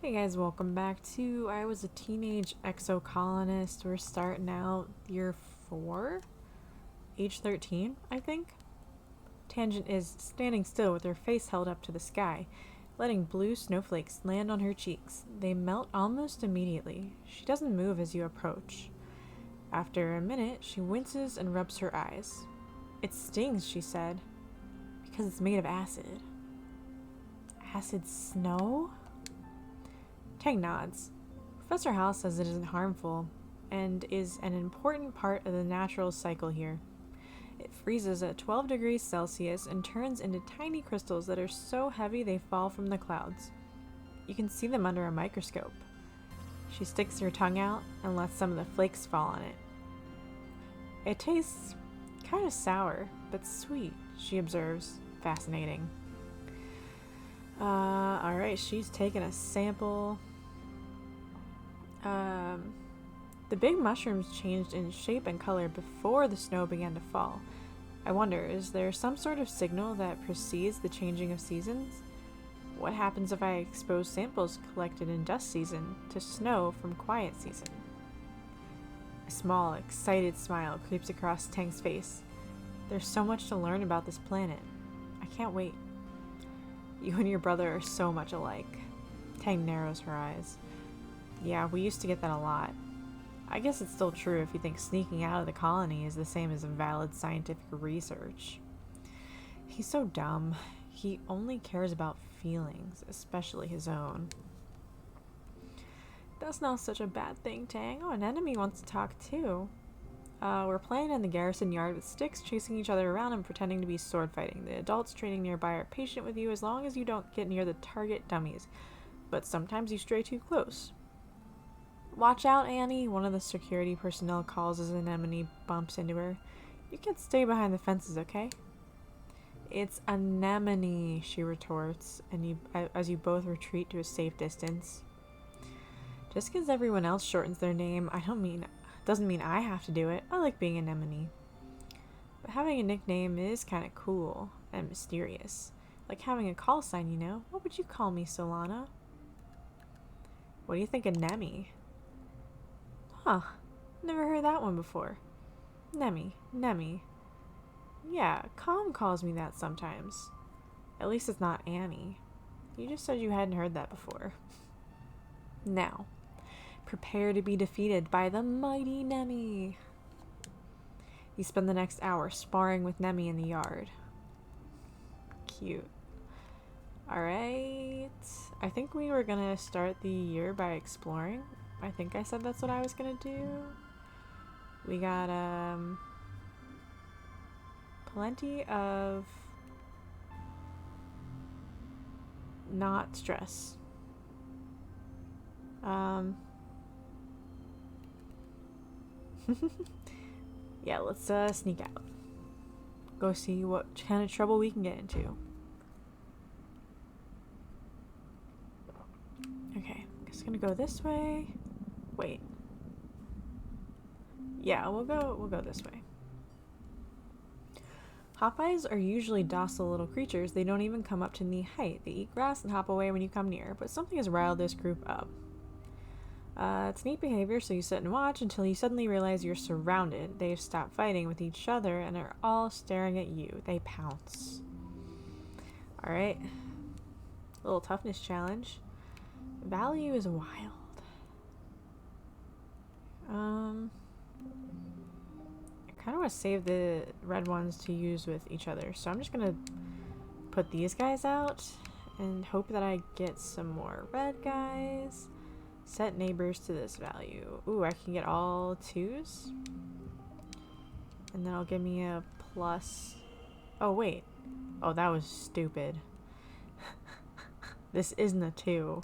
Hey guys, welcome back to I Was a Teenage Exocolonist. We're starting out year 4, age 13, I think. Tangent is standing still with her face held up to the sky, letting blue snowflakes land on her cheeks. They melt almost immediately. She doesn't move as you approach. After a minute, she winces and rubs her eyes. It stings, she said, because it's made of acid. Acid snow? Tang nods. Professor House says it isn't harmful and is an important part of the natural cycle here. It freezes at 12 degrees Celsius and turns into tiny crystals that are so heavy they fall from the clouds. You can see them under a microscope. She sticks her tongue out and lets some of the flakes fall on it. It tastes kind of sour, but sweet, she observes, fascinating. Alright, she's taking a sample. The big mushrooms changed in shape and color before the snow began to fall. I wonder, is there some sort of signal that precedes the changing of seasons? What happens if I expose samples collected in dust season to snow from quiet season? A small, excited smile creeps across Tang's face. There's so much to learn about this planet. I can't wait. You and your brother are so much alike. Tang narrows her eyes. Yeah, we used to get that a lot. I guess it's still true if you think sneaking out of the colony is the same as valid scientific research. He's so dumb. He only cares about feelings, especially his own. That's not such a bad thing, Tang. Oh, an enemy wants to talk too. We're playing in the garrison yard with sticks, chasing each other around and pretending to be sword fighting. The adults training nearby are patient with you as long as you don't get near the target dummies. But sometimes you stray too close. Watch out, Annie, one of the security personnel calls as an anemone bumps into her. You can stay behind the fences, okay? It's anemone, she retorts, and as you both retreat to a safe distance. Just because everyone else shortens their name, doesn't mean I have to do it. I like being anemone. But having a nickname is kind of cool and mysterious. Like having a call sign, you know? What would you call me, Solana? What do you think of Nemi? Huh. Never heard that one before. Nemi. Yeah, Calm calls me that sometimes. At least it's not Annie. You just said you hadn't heard that before. Now, prepare to be defeated by the mighty Nemi. You spend the next hour sparring with Nemi in the yard. Cute. Alright. I think we were gonna start the year by exploring. I think I said that's what I was gonna do. We got plenty of not stress. Yeah, let's sneak out. Go see what kind of trouble we can get into. Okay, just gonna go this way. Wait. Yeah, we'll go this way. Hopeyes are usually docile little creatures. They don't even come up to knee height. They eat grass and hop away when you come near, but something has riled this group up. It's neat behavior, so you sit and watch until you suddenly realize you're surrounded. They've stopped fighting with each other and are all staring at you. They pounce. Alright. Little toughness challenge. Value is wild. I kind of want to save the red ones to use with each other, so I'm just going to put these guys out and hope that I get some more red guys. Set neighbors to this value. Ooh, I can get all 2s. And that'll give me a plus. Oh, wait. Oh, that was stupid. This isn't a 2.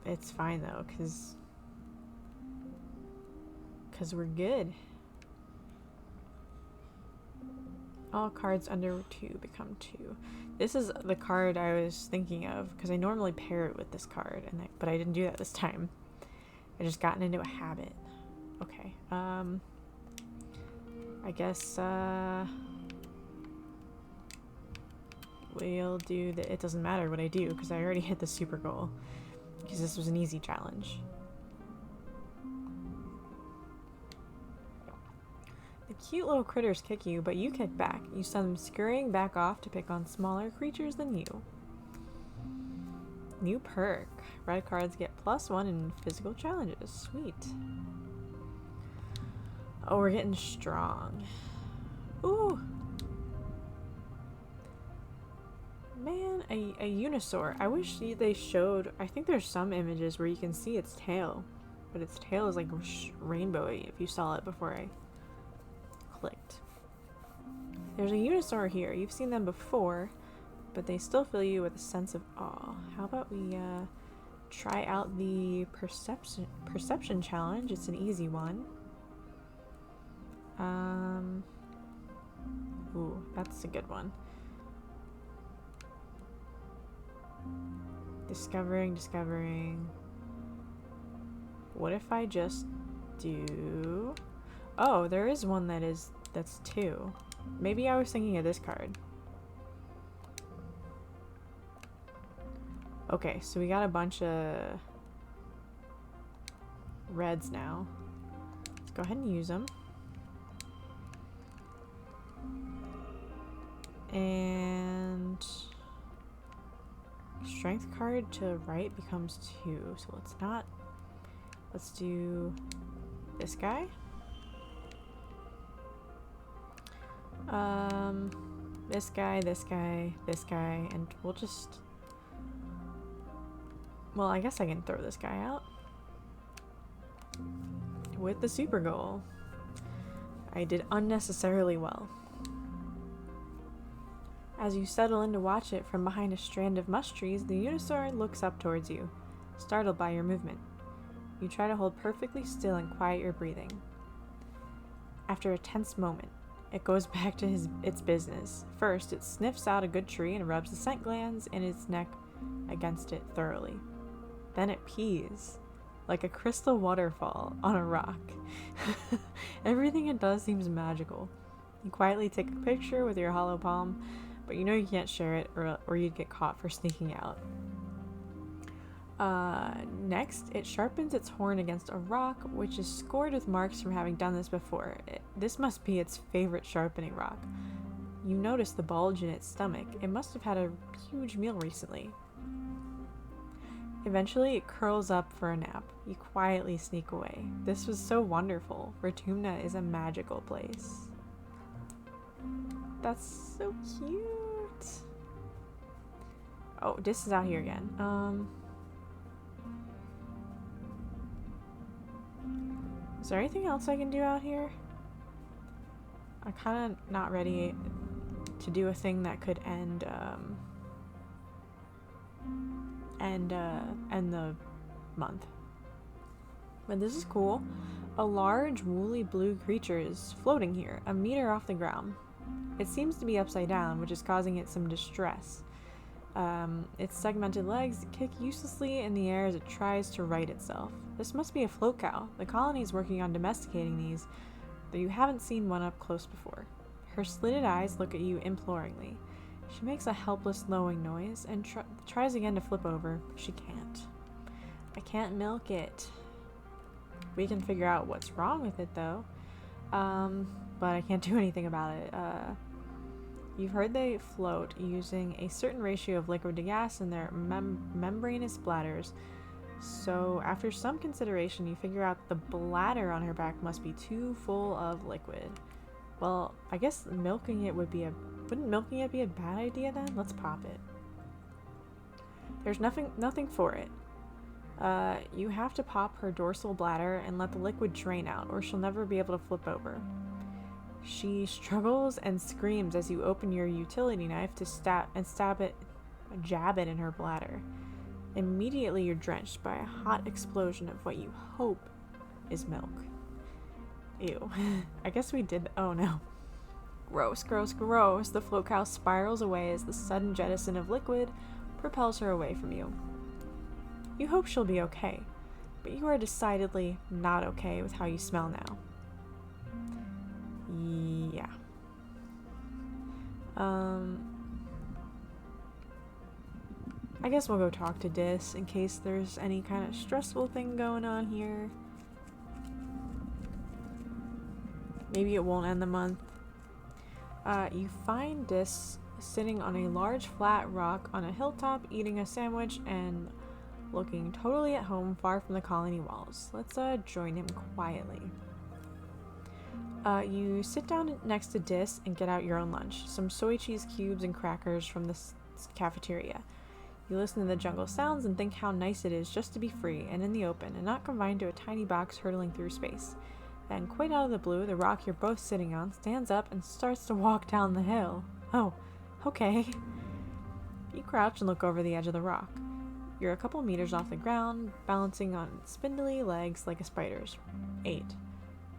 It's fine though, cause we're good. All cards under 2 become 2. This is the card I was thinking of, because I normally pair it with this card, but I didn't do that this time. I just gotten into a habit. Okay. I guess we'll do the. It doesn't matter what I do because I already hit the super goal. Because this was an easy challenge. The cute little critters kick you, but you kick back. You send them scurrying back off to pick on smaller creatures than you. New perk. Red cards get +1 in physical challenges. Sweet. Oh, we're getting strong. Ooh. Man, a Unisaur. I wish they showed... I think there's some images where you can see its tail. But its tail is like rainbowy if you saw it before I clicked. There's a Unisaur here. You've seen them before, but they still fill you with a sense of awe. How about we try out the perception challenge? It's an easy one. Ooh, that's a good one. Discovering. What if I just do... Oh, there is one that's 2. Maybe I was thinking of this card. Okay, so we got a bunch of reds now. Let's go ahead and use them. And strength card to right becomes 2, so let's do this guy. This guy, and we'll just... Well, I guess I can throw this guy out. With the super goal. I did unnecessarily well. As you settle in to watch it from behind a strand of mush trees, the Unisaur looks up towards you, startled by your movement. You try to hold perfectly still and quiet your breathing. After a tense moment, it goes back to its business. First, it sniffs out a good tree and rubs the scent glands in its neck against it thoroughly. Then it pees, like a crystal waterfall on a rock. Everything it does seems magical. You quietly take a picture with your hollow palm, but you know you can't share it or you'd get caught for sneaking out. Next, it sharpens its horn against a rock, which is scored with marks from having done this before. This must be its favorite sharpening rock. You notice the bulge in its stomach. It must have had a huge meal recently. Eventually, it curls up for a nap. You quietly sneak away. This was so wonderful. Ratumna is a magical place. That's so cute. Oh, this is out here again. Is there anything else I can do out here? I'm kind of not ready to do a thing that could end the month. But this is cool. A large, woolly blue creature is floating here, a meter off the ground. It seems to be upside down, which is causing it some distress. Its segmented legs kick uselessly in the air as it tries to right itself. This must be a float cow. The colony is working on domesticating these, though you haven't seen one up close before. Her slitted eyes look at you imploringly. She makes a helpless lowing noise and tries again to flip over. She can't. I can't milk it. We can figure out what's wrong with it, though. But I can't do anything about it. You've heard they float using a certain ratio of liquid to gas in their membranous bladders. So, after some consideration, you figure out the bladder on her back must be too full of liquid. Well, I guess milking it would be wouldn't milking it be a bad idea then? Let's pop it. There's nothing for it. You have to pop her dorsal bladder and let the liquid drain out, or she'll never be able to flip over. She struggles and screams as you open your utility knife to jab it in her bladder. Immediately you're drenched by a hot explosion of what you hope is milk. Ew. I guess we did. Oh no. Gross, gross, gross. The float cow spirals away as the sudden jettison of liquid propels her away from you. You hope she'll be okay, but you are decidedly not okay with how you smell now. Yeah. I guess we'll go talk to Dis in case there's any kind of stressful thing going on here. Maybe it won't end the month. You find Dis sitting on a large flat rock on a hilltop, eating a sandwich and looking totally at home, far from the colony walls. Let's join him quietly. You sit down next to Dis and get out your own lunch. Some soy cheese cubes and crackers from the cafeteria. You listen to the jungle sounds and think how nice it is just to be free and in the open and not confined to a tiny box hurtling through space. Then, quite out of the blue, the rock you're both sitting on stands up and starts to walk down the hill. Oh, okay. You crouch and look over the edge of the rock. You're a couple meters off the ground, balancing on spindly legs like a spider's. 8.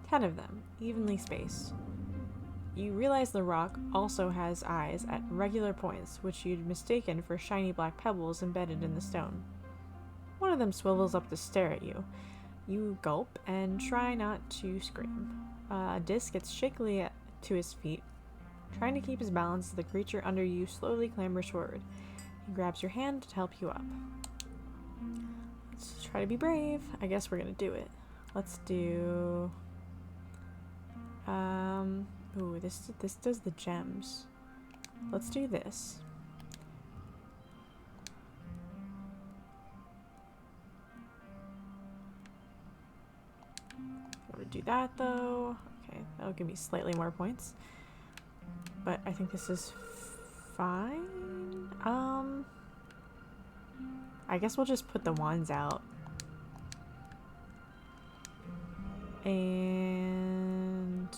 10 of them, evenly spaced. You realize the rock also has eyes at regular points, which you'd mistaken for shiny black pebbles embedded in the stone. One of them swivels up to stare at you. You gulp and try not to scream. Dis gets shakily to his feet, trying to keep his balance as the creature under you slowly clambers forward. He grabs your hand to help you up. Let's try to be brave. I guess we're gonna do it. Let's do... Ooh, this does the gems. Let's do this. I'm gonna do that though. Okay, that'll give me slightly more points. But I think this is fine. I guess we'll just put the wands out. And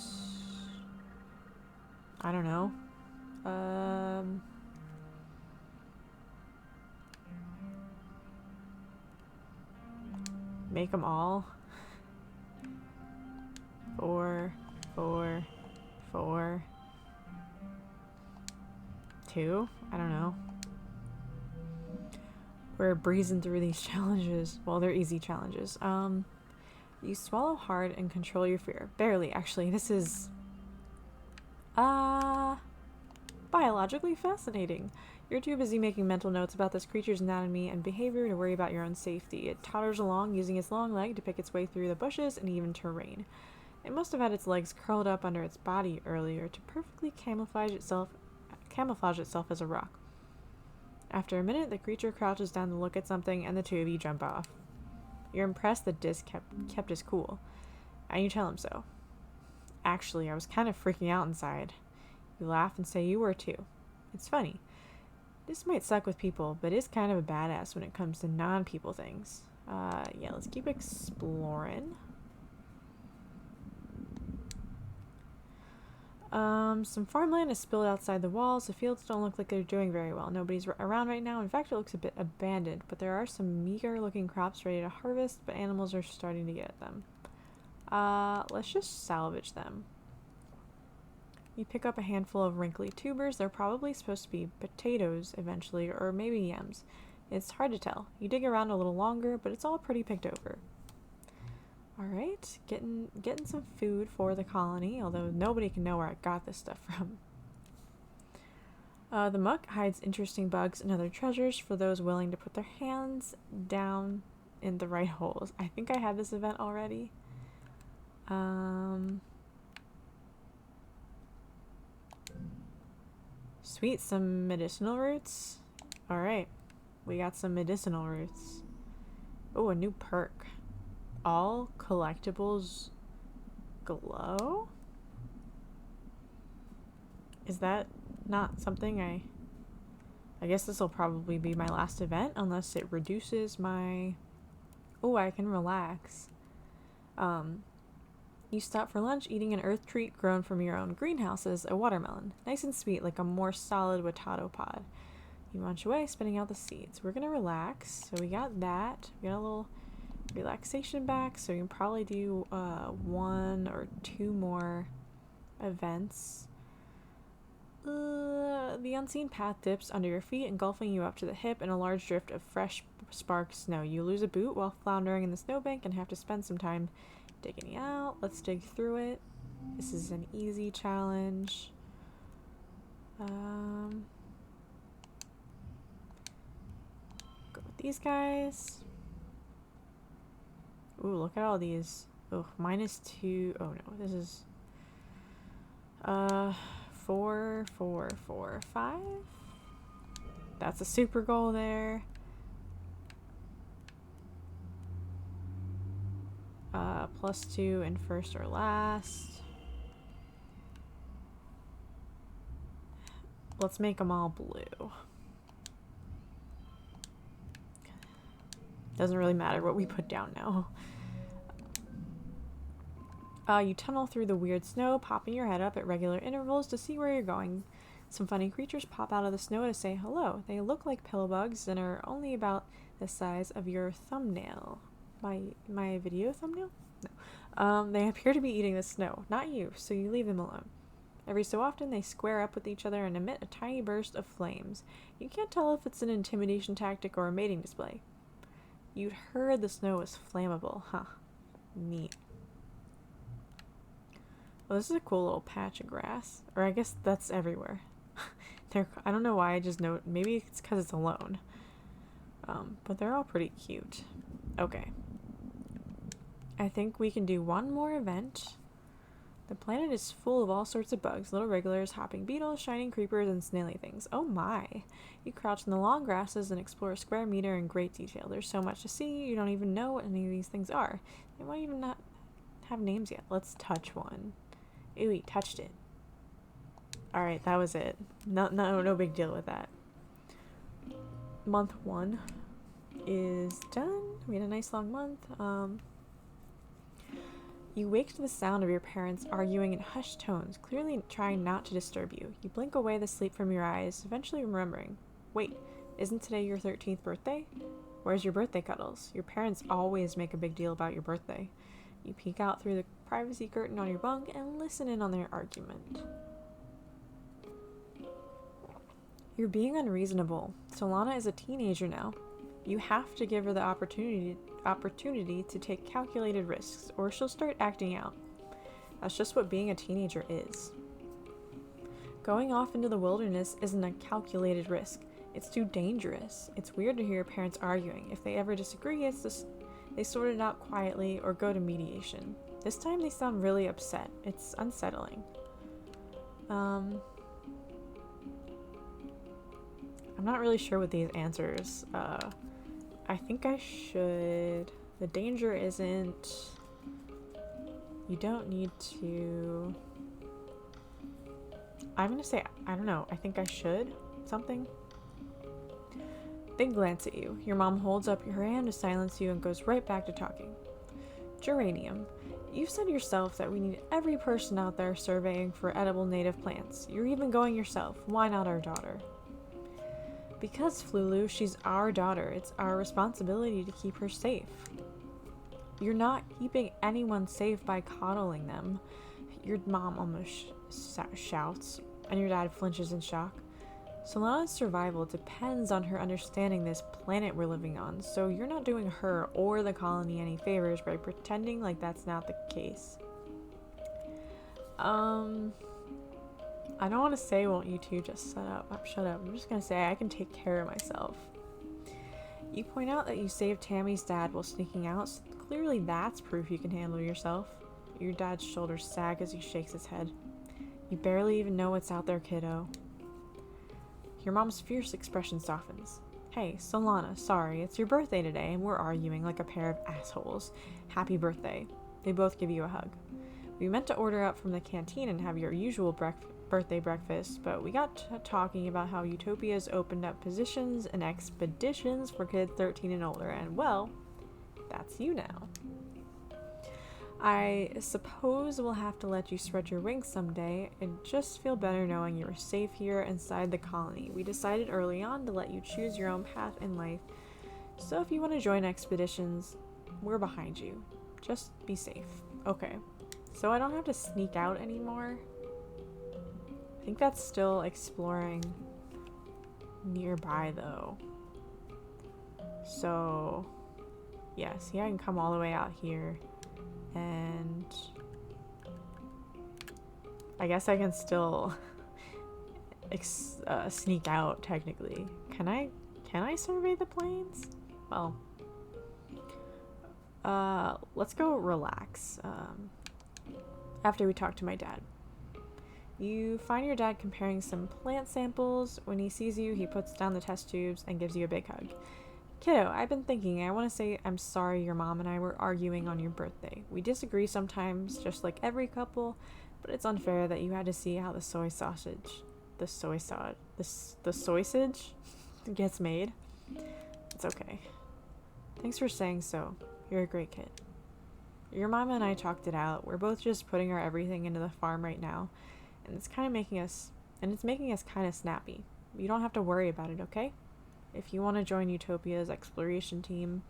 I don't know. Make them all. 4, 4, 4, 2. I don't know. We're breezing through these challenges. Well, they're easy challenges. You swallow hard and control your fear. Barely, actually. This is biologically fascinating. You're too busy making mental notes about this creature's anatomy and behavior to worry about your own safety. It totters along, using its long leg to pick its way through the bushes and even terrain. It must have had its legs curled up under its body earlier to perfectly camouflage itself as a rock. After a minute, the creature crouches down to look at something, and the two of you jump off. You're impressed that Dis kept his cool, and you tell him so. Actually, I was kind of freaking out inside. You laugh and say you were too. It's funny. This might suck with people, but is kind of a badass when it comes to non-people things. Yeah, let's keep exploring. Some farmland is spilled outside the walls. The fields don't look like they're doing very well. Nobody's around right now. In fact, it looks a bit abandoned, but there are some meager-looking crops ready to harvest, but animals are starting to get at them. Let's just salvage them. You pick up a handful of wrinkly tubers. They're probably supposed to be potatoes eventually, or maybe yams. It's hard to tell. You dig around a little longer, but it's all pretty picked over. Alright, getting some food for the colony, although nobody can know where I got this stuff from. The muck hides interesting bugs and other treasures for those willing to put their hands down in the right holes. I think I had this event already. Sweet, some medicinal roots. Alright, we got some medicinal roots. Oh, a new perk. All collectibles glow? Is that not something I guess this will probably be my last event unless it reduces my... Oh, I can relax. You stop for lunch eating an earth treat grown from your own greenhouses, a watermelon. Nice and sweet, like a more solid potato pod. You munch away, spitting out the seeds. We're gonna relax. So we got that. We got a little relaxation back, so we can probably do 1 or 2 more events. The unseen path dips under your feet, engulfing you up to the hip in a large drift of fresh sparked snow. You lose a boot while floundering in the snowbank and have to spend some time digging it out. Let's dig through it. This is an easy challenge. These guys. Ooh, look at all these. Oh, -2. Oh no, this is 4, 4, 4, 5. That's a super goal there. +2 in first or last. Let's make them all blue. Doesn't really matter what we put down now. You tunnel through the weird snow, popping your head up at regular intervals to see where you're going. Some funny creatures pop out of the snow to say hello. They look like pill bugs and are only about the size of your thumbnail. My video thumbnail? No. They appear to be eating the snow, not you, so you leave them alone. Every so often, they square up with each other and emit a tiny burst of flames. You can't tell if it's an intimidation tactic or a mating display. You'd heard the snow was flammable, huh? Neat. Well, this is a cool little patch of grass. Or I guess that's everywhere. I don't know why, I just know. Maybe it's because it's alone. But they're all pretty cute. Okay. I think we can do one more event. The planet is full of all sorts of bugs, little regulars, hopping beetles, shining creepers, and snaily things. Oh my! You crouch in the long grasses and explore a square meter in great detail. There's so much to see, you don't even know what any of these things are. They might even not have names yet. Let's touch one. Ooh, he touched it. Alright, that was it. No big deal with that. Month 1 is done. We had a nice long month. You wake to the sound of your parents arguing in hushed tones, clearly trying not to disturb you. You blink away the sleep from your eyes, eventually remembering. Wait, isn't today your 13th birthday? Where's your birthday cuddles? Your parents always make a big deal about your birthday. You peek out through the privacy curtain on your bunk and listen in on their argument. You're being unreasonable. Solana is a teenager now. You have to give her the opportunity to take calculated risks, or she'll start acting out. That's just what being a teenager is. Going off into the wilderness isn't a calculated risk. It's too dangerous. It's weird to hear your parents arguing. If they ever disagree, they sort it out quietly or go to mediation. This time they sound really upset. It's unsettling. I'm not really sure what these answers. I think I should. The danger isn't. You don't need to. I'm gonna say, I don't know. I think I should. Something. They glance at you. Your mom holds up her hand to silence you and goes right back to talking. Geranium. You've said yourself that we need every person out there surveying for edible native plants. You're even going yourself. Why not our daughter? Because, Flulu, she's our daughter. It's our responsibility to keep her safe. You're not keeping anyone safe by coddling them. Your mom almost shouts, and your dad flinches in shock. Solana's survival depends on her understanding this planet we're living on, so you're not doing her or the colony any favors by pretending like that's not the case. I don't want to say, won't you two just shut up. I'm just going to say I can take care of myself. You point out that you saved Tammy's dad while sneaking out, so clearly that's proof you can handle yourself. Your dad's shoulders sag as he shakes his head. You barely even know what's out there, kiddo. Your mom's fierce expression softens. Hey, Solana, sorry, it's your birthday today, and we're arguing like a pair of assholes. Happy birthday. They both give you a hug. We meant to order out from the canteen and have your usual birthday breakfast, but we got talking about how Utopia's opened up positions and expeditions for kids 13 and older, and well, that's you now. I suppose we'll have to let you spread your wings someday. I just feel better knowing you are safe here inside the colony. We decided early on to let you choose your own path in life, so if you want to join expeditions, we're behind you. Just be safe. Okay, so I don't have to sneak out anymore. I think that's still exploring nearby though. So yeah, see, I can come all the way out here and I guess I can still sneak out technically. Can I survey the plains? Well, let's go relax. After we talk to my dad. You find your dad comparing some plant samples. When he sees you, he puts down the test tubes and gives you a big hug. Kiddo, I've been thinking, I want to say I'm sorry your mom and I were arguing on your birthday. We disagree sometimes, just like every couple, but it's unfair that you had to see how the soy sausage gets made. It's okay. Thanks for saying so. You're a great kid. Your mama and I talked it out. We're both just putting our everything into the farm right now, and it's making us kind of snappy. You don't have to worry about it, okay? If you want to join Utopia's exploration team,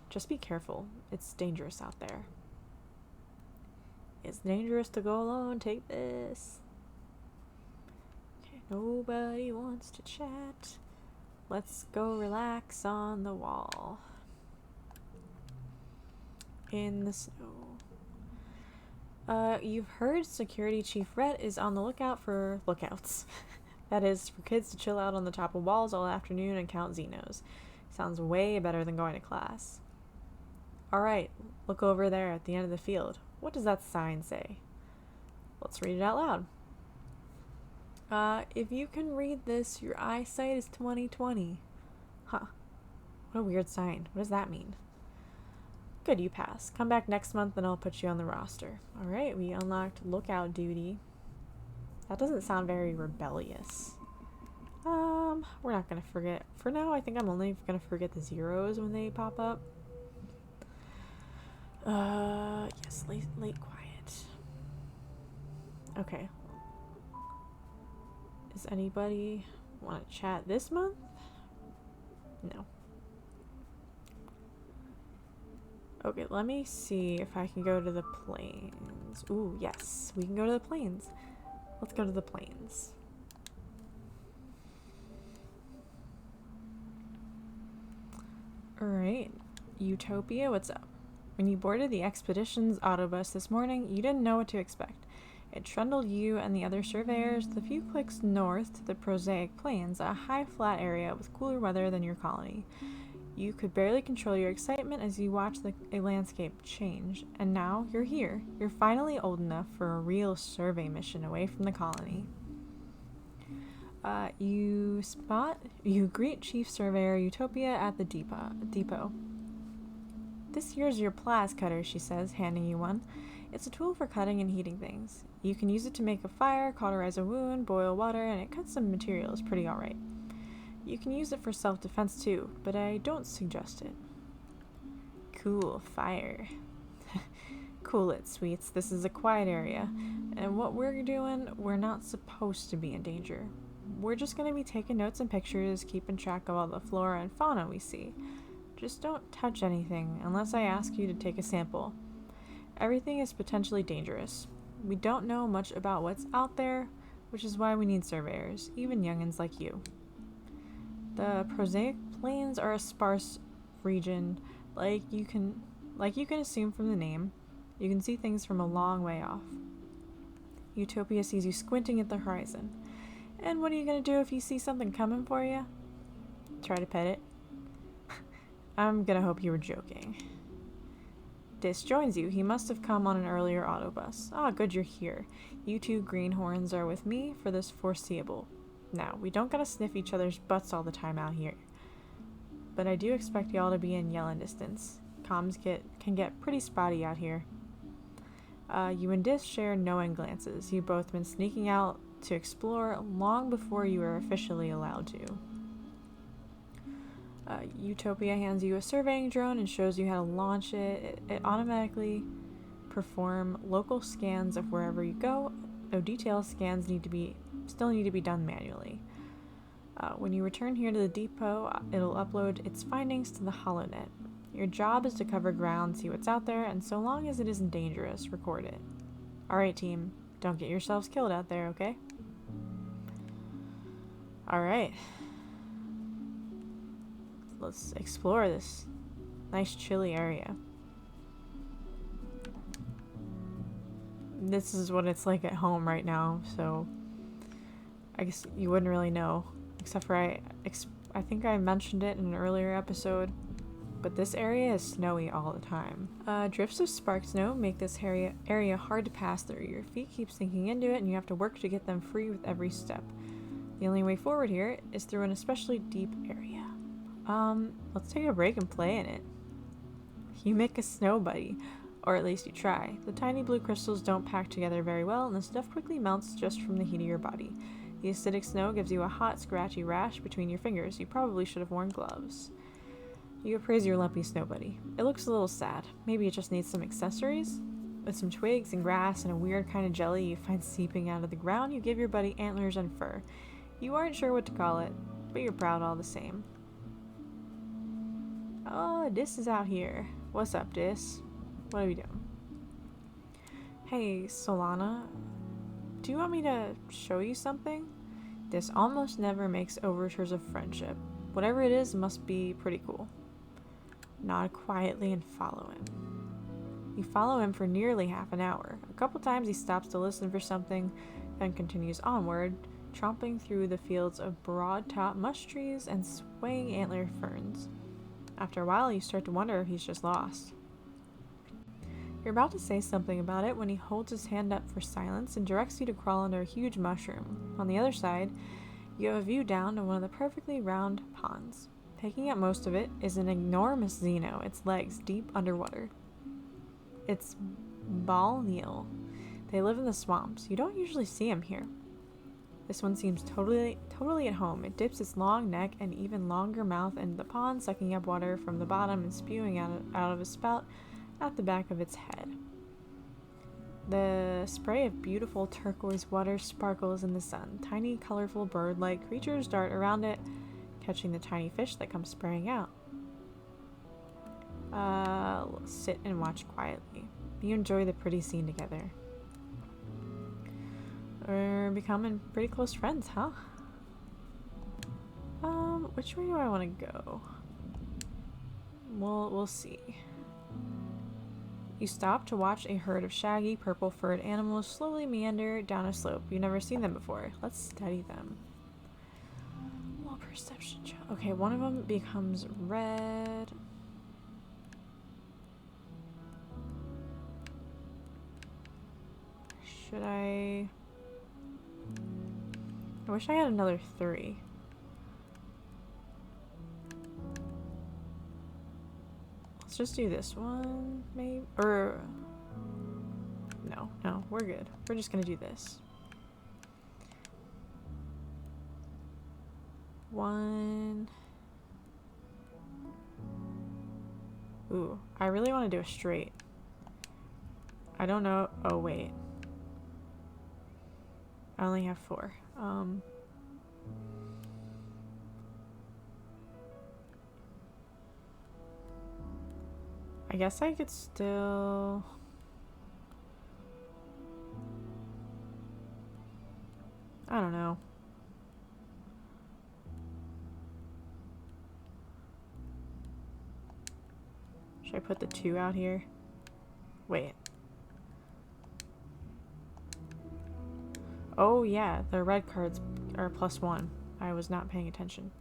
just be careful. It's dangerous out there. It's dangerous to go alone. Take this. Okay, nobody wants to chat. Let's go relax on the wall. In the snow. You've heard Security Chief Rhett is on the lookout for lookouts. That is, for kids to chill out on the top of walls all afternoon and count Xenos. Sounds way better than going to class. Alright, look over there at the end of the field. What does that sign say? Let's read it out loud. If you can read this, your eyesight is 20/20. Huh. What a weird sign. What does that mean? Good, you pass. Come back next month and I'll put you on the roster. Alright, we unlocked lookout duty. That doesn't sound very rebellious. We're not gonna forget. For now, I think I'm only gonna forget the zeros when they pop up. Yes, late quiet. Okay. Does anybody want to chat this month? No. Okay, let me see if I can go to the plains. Ooh, yes, we can go to the plains. Let's go to the plains. Alright, Utopia, what's up? When you boarded the expedition's autobus this morning, you didn't know what to expect. It trundled you and the other surveyors the few clicks north to the Prosaic Plains, a high flat area with cooler weather than your colony. You could barely control your excitement as you watched a landscape change, and now you're here. You're finally old enough for a real survey mission away from the colony. You greet Chief Surveyor Utopia at the depot. This here's your plas cutter, she says, handing you one. It's a tool for cutting and heating things. You can use it to make a fire, cauterize a wound, boil water, and it cuts some materials pretty alright. You can use it for self-defense too, but I don't suggest it. Cool, fire. Cool it, sweets. This is a quiet area, and what we're doing, we're not supposed to be in danger. We're just going to be taking notes and pictures, keeping track of all the flora and fauna we see. Just don't touch anything unless I ask you to take a sample. Everything is potentially dangerous. We don't know much about what's out there, which is why we need surveyors, even youngins like you. The Prosaic Plains are a sparse region, like you can assume from the name. You can see things from a long way off. Utopia sees you squinting at the horizon. And what are you gonna do if you see something coming for you? Try to pet it? I'm gonna hope you were joking. Dis joins you. He must have come on an earlier autobus. Ah, good you're here. You two greenhorns are with me for this foreseeable. Now, we don't gotta sniff each other's butts all the time out here. But I do expect y'all to be in yelling distance. Comms can get pretty spotty out here. You and Dis share knowing glances. You've both been sneaking out to explore long before you were officially allowed to. Utopia hands you a surveying drone and shows you how to launch it. It automatically perform local scans of wherever you go, though detailed scans still need to be done manually. When you return here to the depot, it'll upload its findings to the HoloNet. Your job is to cover ground, see what's out there, and so long as it isn't dangerous, record it. Alright team, don't get yourselves killed out there, okay? Alright. Let's explore this nice chilly area. This is what it's like at home right now, so I guess you wouldn't really know, except for I think I mentioned it in an earlier episode. but this area is snowy all the time. Drifts of spark snow make this area hard to pass through. Your feet keep sinking into it, and you have to work to get them free with every step. The only way forward here is through an especially deep area. Let's take a break and play in it. You make a snow buddy, or at least you try. The tiny blue crystals don't pack together very well, and the stuff quickly melts just from the heat of your body. The acidic snow gives you a hot, scratchy rash between your fingers. You probably should have worn gloves. You appraise your lumpy snow buddy. It looks a little sad. Maybe it just needs some accessories? With some twigs and grass and a weird kind of jelly you find seeping out of the ground, you give your buddy antlers and fur. You aren't sure what to call it, but you're proud all the same. Oh, Dis is out here. What's up, Dis? What are we doing? Hey, Solana. Do you want me to show you something? This almost never makes overtures of friendship. Whatever it is must be pretty cool. Nod quietly and follow him. You follow him for nearly half an hour. A couple times he stops to listen for something, then continues onward, tromping through the fields of broad-top mush trees and swaying antler ferns. After a while, you start to wonder if he's just lost. You're about to say something about it when he holds his hand up for silence and directs you to crawl under a huge mushroom. On the other side, you have a view down to one of the perfectly round ponds. Taking up most of it is an enormous Xeno, its legs deep underwater. It's Ball Neil. They live in the swamps. You don't usually see them here. This one seems totally at home. It dips its long neck and even longer mouth into the pond, sucking up water from the bottom and spewing out of a spout at the back of its head. The spray of beautiful turquoise water sparkles in the sun. Tiny, colorful bird-like creatures dart around it, catching the tiny fish that come spraying out. Sit and watch quietly. You enjoy the pretty scene together. We're becoming pretty close friends, huh? Which way do I want to go? We'll see. You stop to watch a herd of shaggy, purple-furred animals slowly meander down a slope. You've never seen them before. Let's study them. Well, perception check. Okay, one of them becomes red. Should I wish I had another 3. Let's just do this one, maybe, or no, we're good. We're just gonna do this. 1. Ooh, I really want to do a straight. I don't know. Oh, wait. I only have 4. I guess I could still... I don't know. Should I put the 2 out here? Wait. Oh yeah, the red cards are +1. I was not paying attention.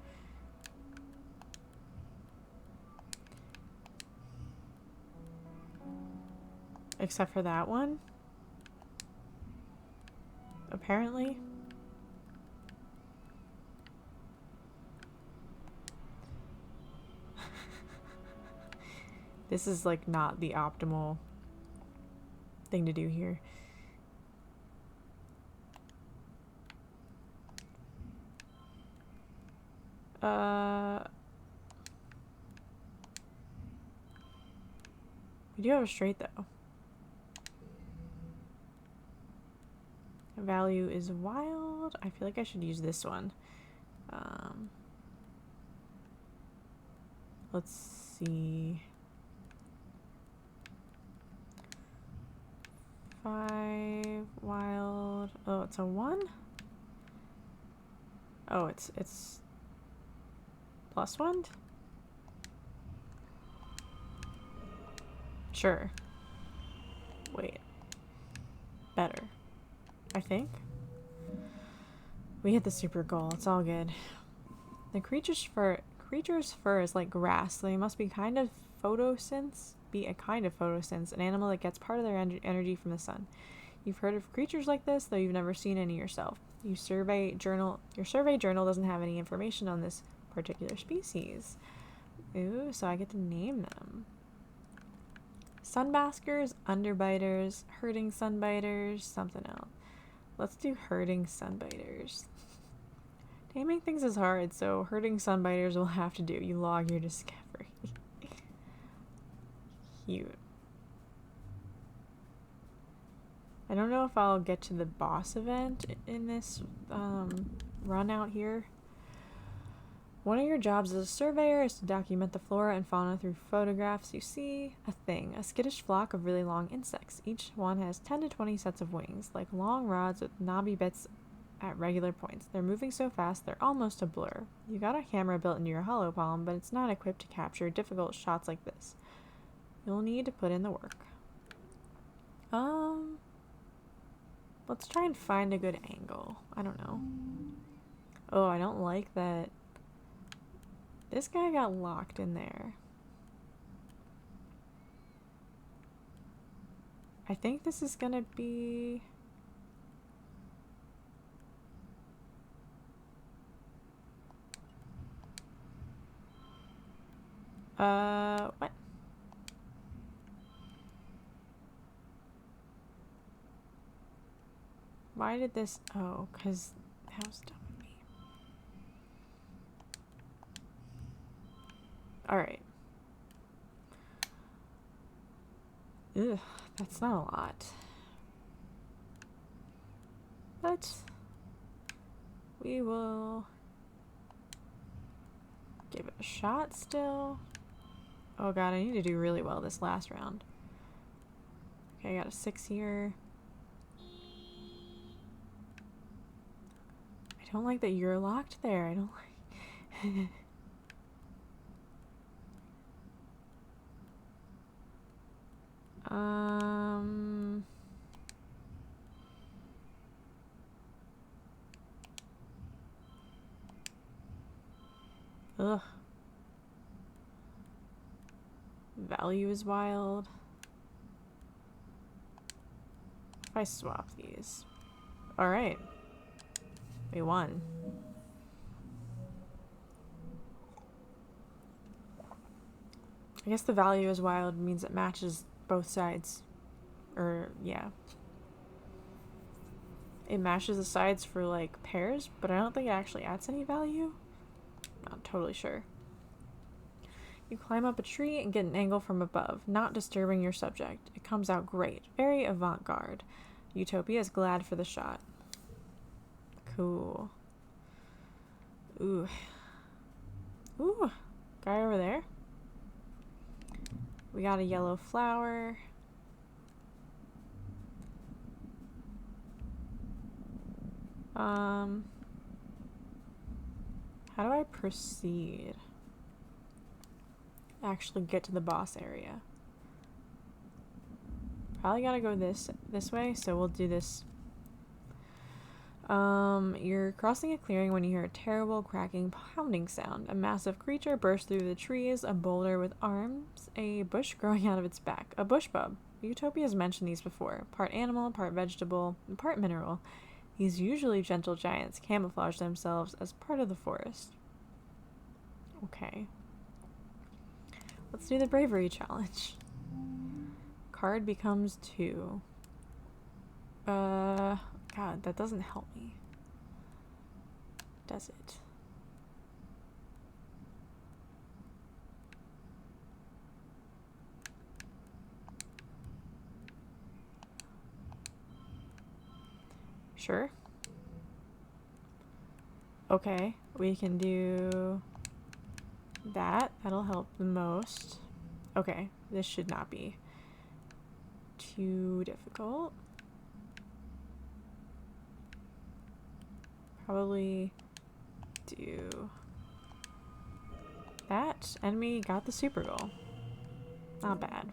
Except for that one. Apparently. This is like not the optimal thing to do here. We do have a straight though. Value is wild. I feel like I should use this one. Let's see. 5 wild. Oh, it's a 1? Oh, it's +1? Sure. Wait. Better. I think. We hit the super goal. It's all good. The creature's creature's fur is like grass, so they must be a kind of photosynths, an animal that gets part of their energy from the sun. You've heard of creatures like this, though you've never seen any yourself. Your survey journal doesn't have any information on this particular species. Ooh, so I get to name them. Sunbaskers, underbiters, herding sunbiters, something else. Let's do herding sunbiters. Naming things is hard, so herding sunbiters will have to do. You log your discovery. Cute. I don't know if I'll get to the boss event in this run out here. One of your jobs as a surveyor is to document the flora and fauna through photographs you see. A skittish flock of really long insects. Each one has 10 to 20 sets of wings, like long rods with knobby bits at regular points. They're moving so fast they're almost a blur. You got a camera built into your hollow palm, but it's not equipped to capture difficult shots like this. You'll need to put in the work. Let's try and find a good angle. I don't know. Oh, I don't like that. This guy got locked in there. I think this is gonna be... what? Why did this... Oh, because... How's dumb of me? Alright. Ugh, that's not a lot. But... we will... give it a shot still. Oh god, I need to do really well this last round. Okay, I got a 6 here. I don't like that you're locked there. I don't like... Ugh. Value is wild. If I swap these. Alright. We won. I guess the value is wild means it matches both sides. Or, yeah. It matches the sides for, like, pairs, but I don't think it actually adds any value. Not totally sure. You climb up a tree and get an angle from above, not disturbing your subject. It comes out great. Very avant-garde. Utopia is glad for the shot. Cool. Ooh. Ooh. Guy over there. We got a yellow flower. How do I proceed? Actually get to the boss area. Probably gotta go this way, so we'll do this. You're crossing a clearing when you hear a terrible cracking, pounding sound. A massive creature bursts through the trees, a boulder with arms, a bush growing out of its back. A bush bub. Utopia's mentioned these before. Part animal, part vegetable, and part mineral. These usually gentle giants camouflage themselves as part of the forest. Okay. Let's do the bravery challenge. Card becomes 2. God, that doesn't help me. Does it? Sure. Okay, we can do that. That'll help the most. Okay, this should not be too difficult. Probably do that. Enemy got the super goal. Not bad.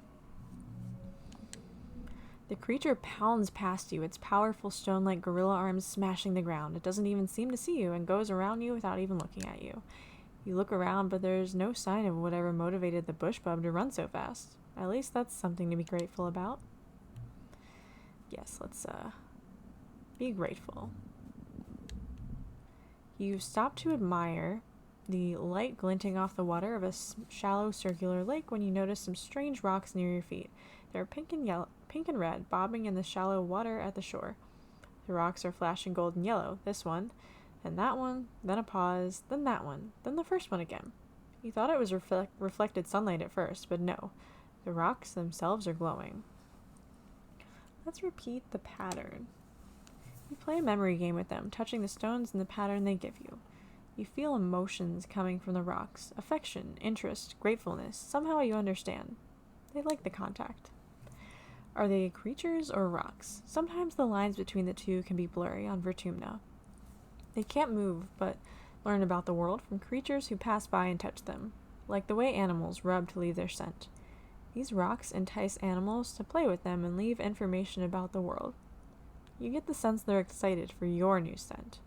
The creature pounds past you, its powerful stone-like gorilla arms smashing the ground. It doesn't even seem to see you and goes around you without even looking at you. You look around, but there's no sign of whatever motivated the bush bub to run so fast. At least that's something to be grateful about. Yes, let's be grateful. You stop to admire the light glinting off the water of a shallow circular lake when you notice some strange rocks near your feet. They're pink and red, bobbing in the shallow water at the shore. The rocks are flashing gold and yellow. This one, then that one, then a pause, then that one, then the first one again. You thought it was reflected sunlight at first, but no. The rocks themselves are glowing. Let's repeat the pattern. You play a memory game with them, touching the stones in the pattern they give you. You feel emotions coming from the rocks. Affection, interest, gratefulness. Somehow you understand. They like the contact. Are they creatures or rocks? Sometimes the lines between the two can be blurry on Vertumna. They can't move, but learn about the world from creatures who pass by and touch them, like the way animals rub to leave their scent. These rocks entice animals to play with them and leave information about the world. You get the sense they're excited for your new scent.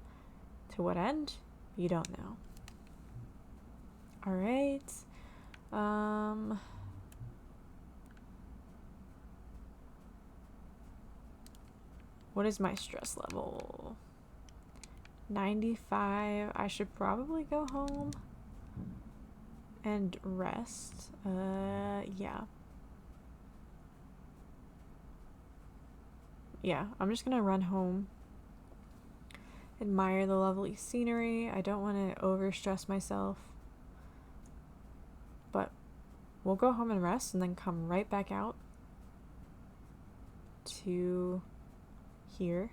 To what end? You don't know. Alright. What is my stress level? 95. I should probably go home and rest. Yeah. Yeah, I'm just gonna run home. Admire the lovely scenery. I don't want to overstress myself. But we'll go home and rest and then come right back out to here.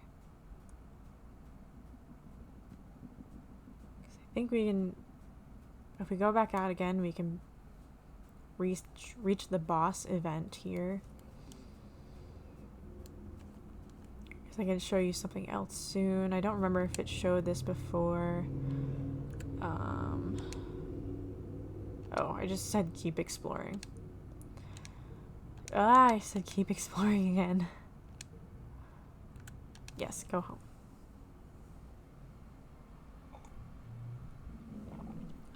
I think we can, if we go back out again, we can reach the boss event here. I can show you something else soon. I don't remember if it showed this before. Oh, I just said keep exploring. I said keep exploring again. Yes, go home.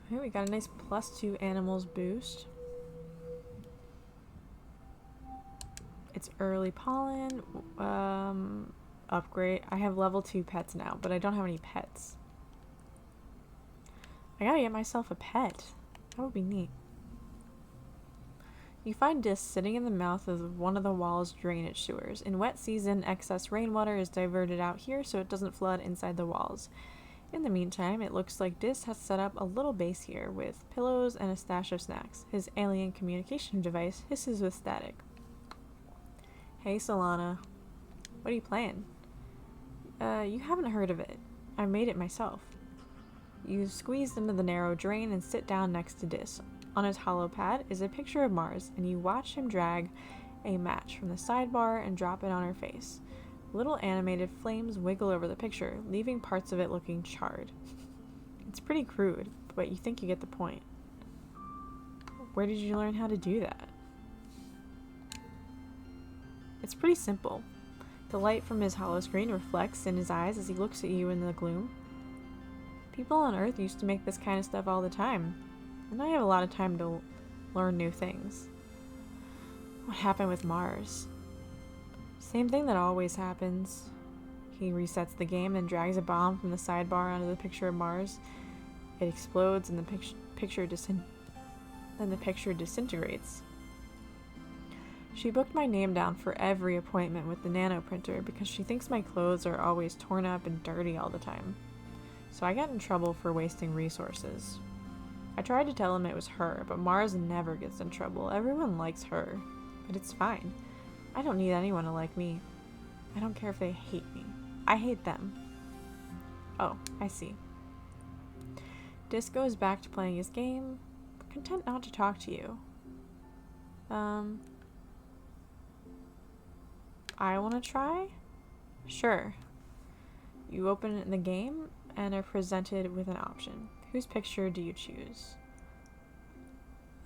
Okay, we got a nice +2 animals boost. It's early pollen. Upgrade. I have level 2 pets now, but I don't have any pets. I gotta get myself a pet. That would be neat. You find discs sitting in the mouth of one of the wall's drainage sewers. In wet season, excess rainwater is diverted out here so it doesn't flood inside the walls. In the meantime, it looks like Dis has set up a little base here with pillows and a stash of snacks. His alien communication device hisses with static. Hey, Solana. What are you playing? You haven't heard of it. I made it myself. You squeeze into the narrow drain and sit down next to Dis. On his hollow pad is a picture of Mars, and you watch him drag a match from the sidebar and drop it on her face. Little animated flames wiggle over the picture, leaving parts of it looking charred. It's pretty crude, but you think you get the point. Where did you learn how to do that? It's pretty simple. The light from his hollow screen reflects in his eyes as he looks at you in the gloom. People on Earth used to make this kind of stuff all the time, and I have a lot of time to learn new things. What happened with Mars? Same thing that always happens. He resets the game and drags a bomb from the sidebar onto the picture of Mars. It explodes and the picture disintegrates. She booked my name down for every appointment with the nano printer because she thinks my clothes are always torn up and dirty all the time. So I got in trouble for wasting resources. I tried to tell him it was her, but Mars never gets in trouble. Everyone likes her, but it's fine. I don't need anyone to like me. I don't care if they hate me. I hate them. Oh, I see. Dis goes back to playing his game, content not to talk to you. I want to try? Sure. You open the game and are presented with an option. Whose picture do you choose?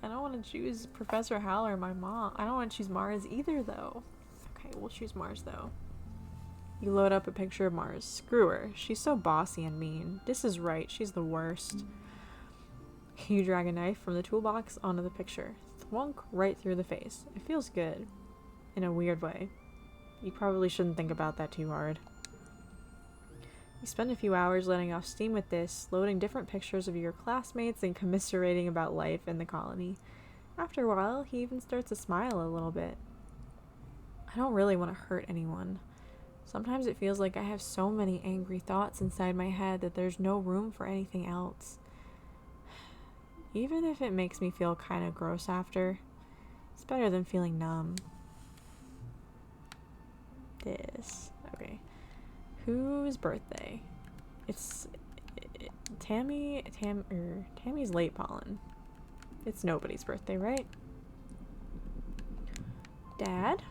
I don't want to choose Professor Hal or my mom. I don't want to choose Mars either, though. Okay, we'll choose Mars, though. You load up a picture of Mars. Screw her. She's so bossy and mean. This is right. She's the worst. You drag a knife from the toolbox onto the picture. Thwunk right through the face. It feels good. In a weird way. You probably shouldn't think about that too hard. You spend a few hours letting off steam with this, loading different pictures of your classmates and commiserating about life in the colony. After a while, he even starts to smile a little bit. I don't really want to hurt anyone. Sometimes it feels like I have so many angry thoughts inside my head that there's no room for anything else. Even if it makes me feel kind of gross after, it's better than feeling numb. Okay. Whose birthday? It's Tammy's late pollen. It's nobody's birthday, right? Dad?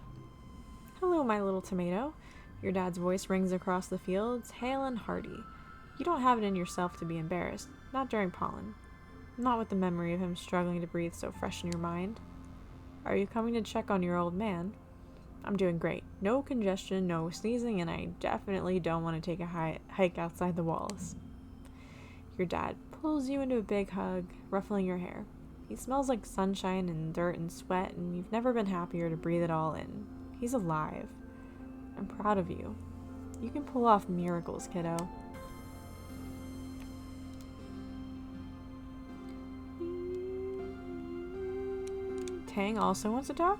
Hello, my little tomato. Your dad's voice rings across the fields, hale and hearty. You don't have it in yourself to be embarrassed, not during pollen. Not with the memory of him struggling to breathe so fresh in your mind. Are you coming to check on your old man? I'm doing great. No congestion, no sneezing, and I definitely don't want to take a hike outside the walls. Your dad pulls you into a big hug, ruffling your hair. He smells like sunshine and dirt and sweat, and you've never been happier to breathe it all in. He's alive. I'm proud of you. You can pull off miracles, kiddo. Tang also wants to talk.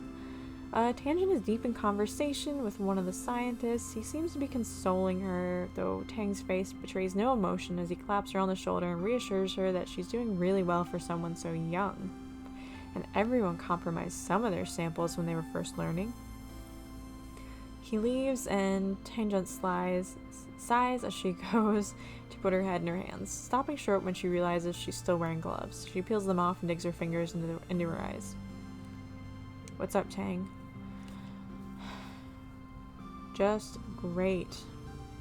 Tangent is deep in conversation with one of the scientists. He seems to be consoling her, though Tang's face betrays no emotion as he claps her on the shoulder and reassures her that she's doing really well for someone so young. And everyone compromised some of their samples when they were first learning. He leaves and Tangent sighs as she goes to put her head in her hands, stopping short when she realizes she's still wearing gloves. She peels them off and digs her fingers into her eyes. What's up, Tang? Just great.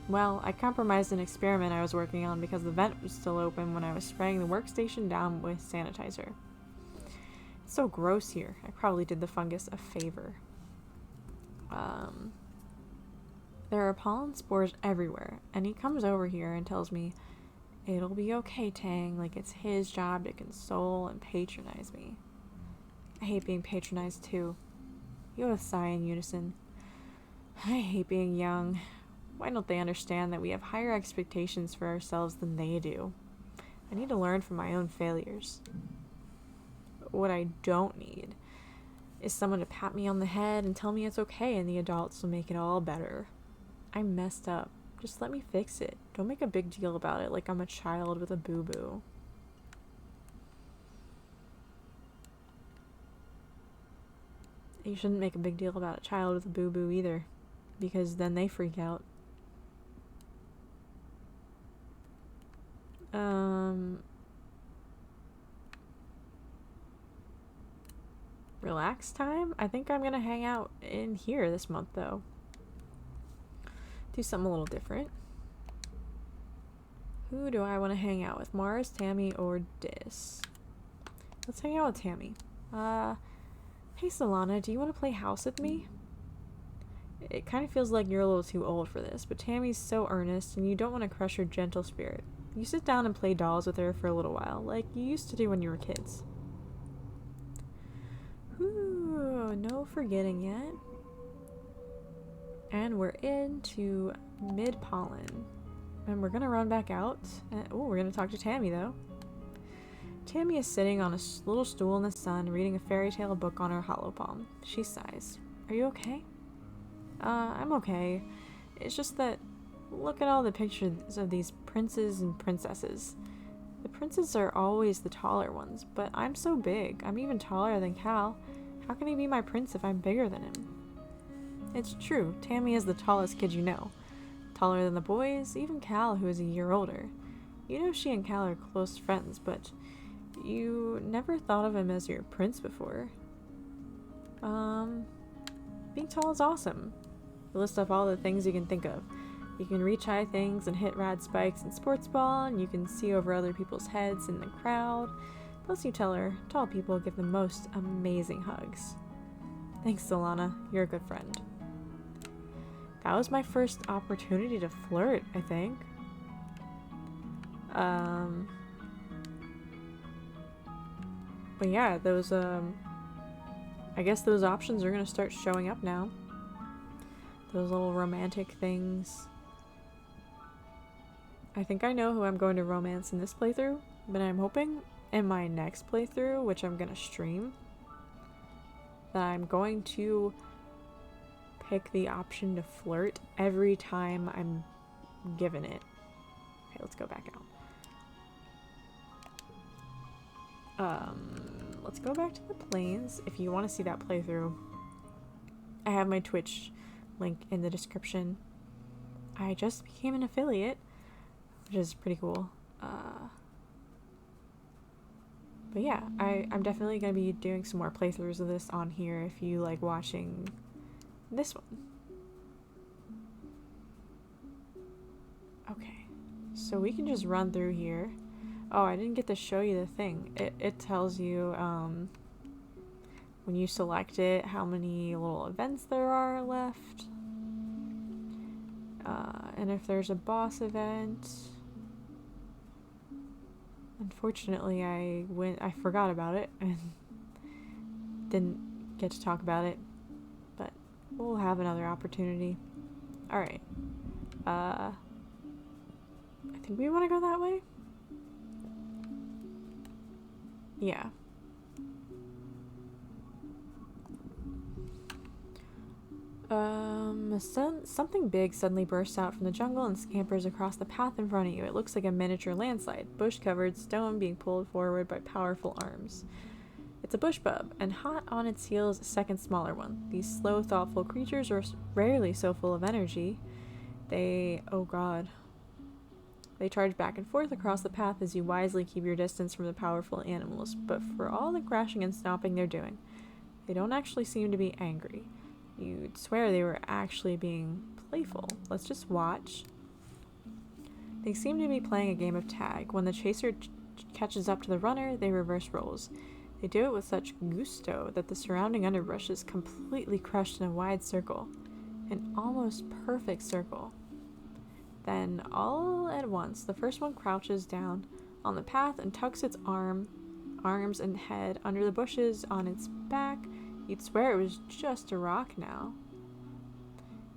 Well, I compromised an experiment I was working on because the vent was still open when I was spraying the workstation down with sanitizer. It's so gross here. I probably did the fungus a favor. There are pollen spores everywhere, and he comes over here and tells me, "It'll be okay, Tang," like it's his job to console and patronize me. I hate being patronized too. You both sigh in unison. I hate being young. Why don't they understand that we have higher expectations for ourselves than they do? I need to learn from my own failures. What I don't need is someone to pat me on the head and tell me it's okay and the adults will make it all better. I messed up. Just let me fix it. Don't make a big deal about it like I'm a child with a boo-boo. You shouldn't make a big deal about a child with a boo-boo either, because then they freak out. Relax time? I think I'm gonna hang out in here this month, though. Do something a little different. Who do I want to hang out with? Mars, Tammy, or Dis? Let's hang out with Tammy. Hey Solana, do you want to play house with me? It kind of feels like you're a little too old for this, but Tammy's so earnest and you don't want to crush her gentle spirit. You sit down and play dolls with her for a little while, like you used to do when you were kids. Ooh, no forgetting yet. And we're into mid-pollen. And we're gonna run back out. We're gonna talk to Tammy though. Tammy is sitting on a little stool in the sun, reading a fairy tale book on her hollow palm. She sighs. Are you okay? I'm okay. It's just that, look at all the pictures of these princes and princesses. The princes are always the taller ones, but I'm so big. I'm even taller than Cal. How can he be my prince if I'm bigger than him? It's true. Tammy is the tallest kid you know. Taller than the boys, even Cal, who is a year older. You know she and Cal are close friends, but you never thought of him as your prince before. Being tall is awesome. You list off all the things you can think of. You can reach high things and hit rad spikes in sports ball, and you can see over other people's heads in the crowd. Plus you tell her, tall people give the most amazing hugs. Thanks, Solana. You're a good friend. That was my first opportunity to flirt, I think. But yeah, those, I guess those options are gonna start showing up now. Those little romantic things. I think I know who I'm going to romance in this playthrough, but I'm hoping in my next playthrough, which I'm gonna stream, that I'm going to pick the option to flirt every time I'm given it. Okay, let's go back out. Let's go back to the plains. If you want to see that playthrough, I have my Twitch link in the description. I just became an affiliate, which is pretty cool. But yeah, I'm definitely going to be doing some more playthroughs of this on here if you like watching this one. Okay, so we can just run through here. Oh, I didn't get to show you the thing. It tells you when you select it how many little events there are left. And if there's a boss event. Unfortunately, I forgot about it and didn't get to talk about it, but we'll have another opportunity. Alright. I think we want to go that way? Yeah. Something big suddenly bursts out from the jungle and scampers across the path in front of you. It looks like a miniature landslide, bush-covered stone being pulled forward by powerful arms. It's a bush bub, and hot on its heels, a second smaller one. These slow, thoughtful creatures are rarely so full of energy. Oh god. They charge back and forth across the path as you wisely keep your distance from the powerful animals, but for all the crashing and stomping they're doing, they don't actually seem to be angry. You'd swear they were actually being playful. Let's just watch. They seem to be playing a game of tag. When the chaser catches up to the runner, they reverse roles. They do it with such gusto that the surrounding underbrush is completely crushed in a wide circle. An almost perfect circle. Then, all at once, the first one crouches down on the path and tucks its arms and head under the bushes on its back. You'd swear it was just a rock now.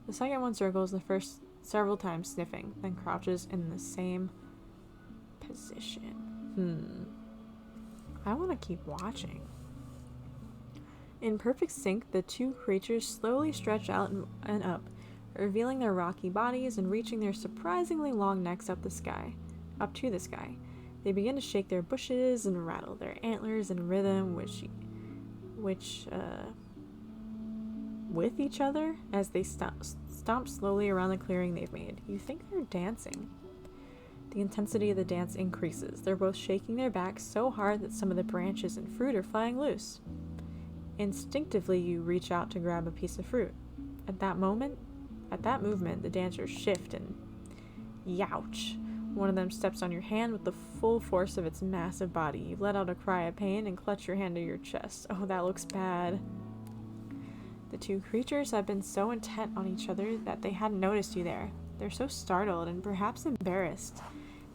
The second one circles the first several times, sniffing, then crouches in the same position. I want to keep watching. In perfect sync, the two creatures slowly stretch out and up, revealing their rocky bodies and reaching their surprisingly long necks up to the sky. They begin to shake their bushes and rattle their antlers in rhythm, with each other as they stomp slowly around the clearing they've made. You think they're dancing. The intensity of the dance increases. They're both shaking their backs so hard that some of the branches and fruit are flying loose. Instinctively, you reach out to grab a piece of fruit. At that movement, the dancers shift and youch. One of them steps on your hand with the full force of its massive body. You let out a cry of pain and clutch your hand to your chest. Oh, that looks bad. The two creatures have been so intent on each other that they hadn't noticed you there. They're so startled and perhaps embarrassed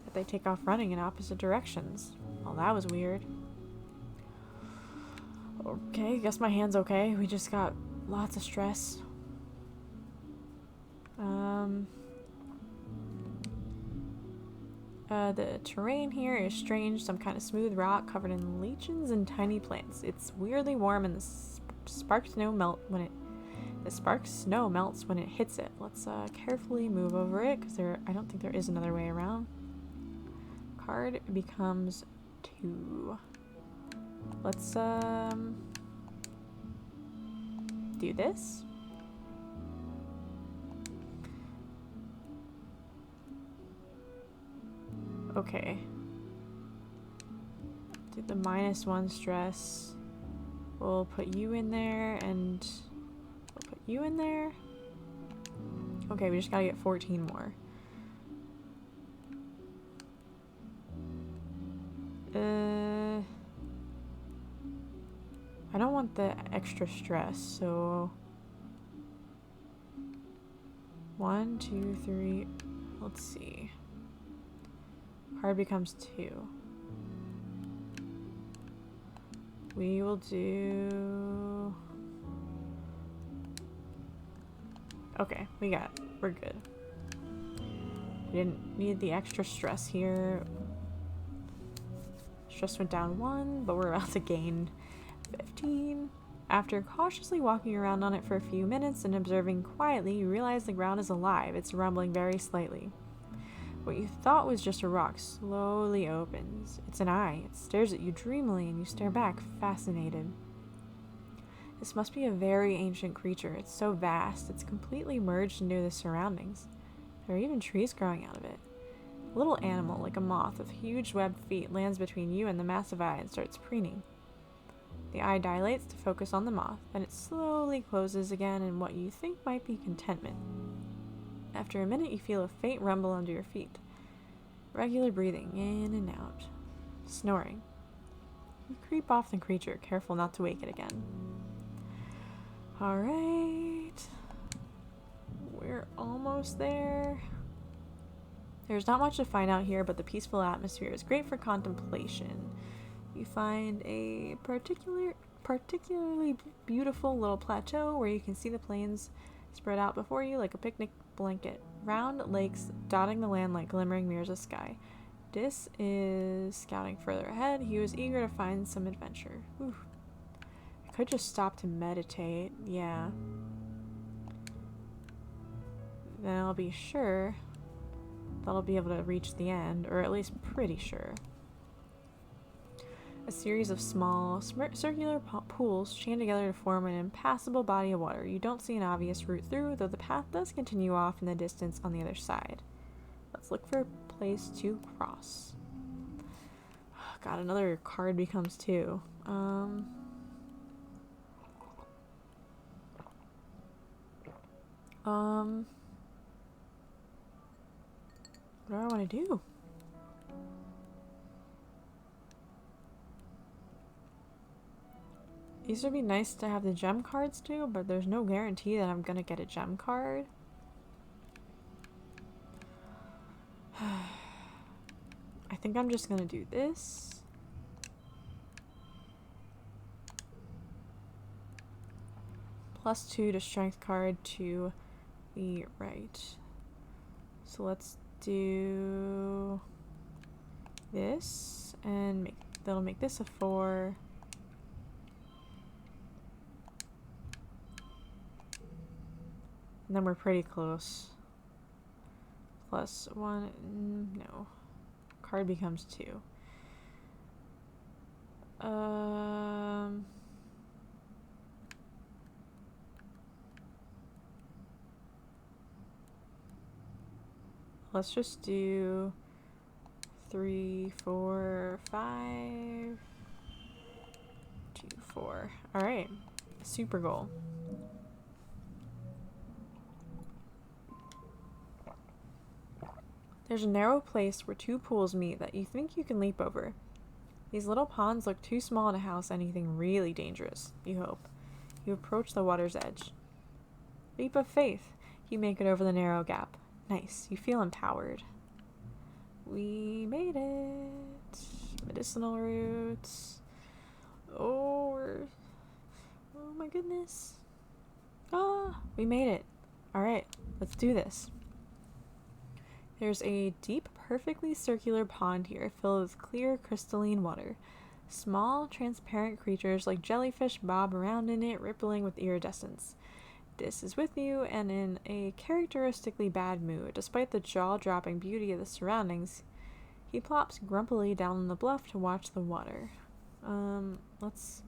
that they take off running in opposite directions. Well, that was weird. Okay, guess my hand's okay. We just got lots of stress. The terrain here is strange, some kind of smooth rock covered in lichens and tiny plants. It's weirdly warm and the sparked snow melts when it hits it. Let's carefully move over it because I don't think there is another way around. Card becomes 2. Let's do this. Okay. Do the -1 stress. We'll put you in there and we'll put you in there. Okay, we just gotta get 14 more. I don't want the extra stress, so 1, 2, 3. Let's see. Card becomes 2. We will do... Okay, we're good. We didn't need the extra stress here. Stress went down 1, but we're about to gain 15. After cautiously walking around on it for a few minutes and observing quietly, you realize the ground is alive. It's rumbling very slightly. What you thought was just a rock slowly opens. It's an eye. It stares at you dreamily, and you stare back, fascinated. This must be a very ancient creature. It's so vast, it's completely merged into the surroundings. There are even trees growing out of it. A little animal, like a moth, with huge webbed feet, lands between you and the massive eye and starts preening. The eye dilates to focus on the moth, then it slowly closes again in what you think might be contentment. After a minute, you feel a faint rumble under your feet. Regular breathing, in and out. Snoring. You creep off the creature, careful not to wake it again. Alright. We're almost there. There's not much to find out here, but the peaceful atmosphere is great for contemplation. You find a particularly beautiful little plateau where you can see the plains spread out before you like a picnic blanket. Round lakes dotting the land like glimmering mirrors of sky. Dis is scouting further ahead. He was eager to find some adventure. Ooh. I could just stop to meditate. Yeah. Then I'll be sure that I'll be able to reach the end, or at least pretty sure. A series of small, circular pools chain together to form an impassable body of water. You don't see an obvious route through, though the path does continue off in the distance on the other side. Let's look for a place to cross. God, another card becomes 2. What do I want to do? These would be nice to have the gem cards too, but there's no guarantee that I'm gonna get a gem card. I think I'm just gonna do this. +2 to strength card to the right. So let's do this, and that'll make this a 4. And then we're pretty close. +1, no. Card becomes 2. Let's just do 3, 4, 5, 2, 4. All right, super goal. There's a narrow place where 2 pools meet that you think you can leap over. These little ponds look too small to house anything really dangerous, you hope. You approach the water's edge. Leap of faith. You make it over the narrow gap. Nice. You feel empowered. We made it. Medicinal roots. Oh my goodness. Ah, we made it. All right, let's do this. There's a deep, perfectly circular pond here filled with clear, crystalline water. Small, transparent creatures like jellyfish bob around in it, rippling with iridescence. Dis is with you and in a characteristically bad mood. Despite the jaw-dropping beauty of the surroundings, he plops grumpily down on the bluff to watch the water. Let's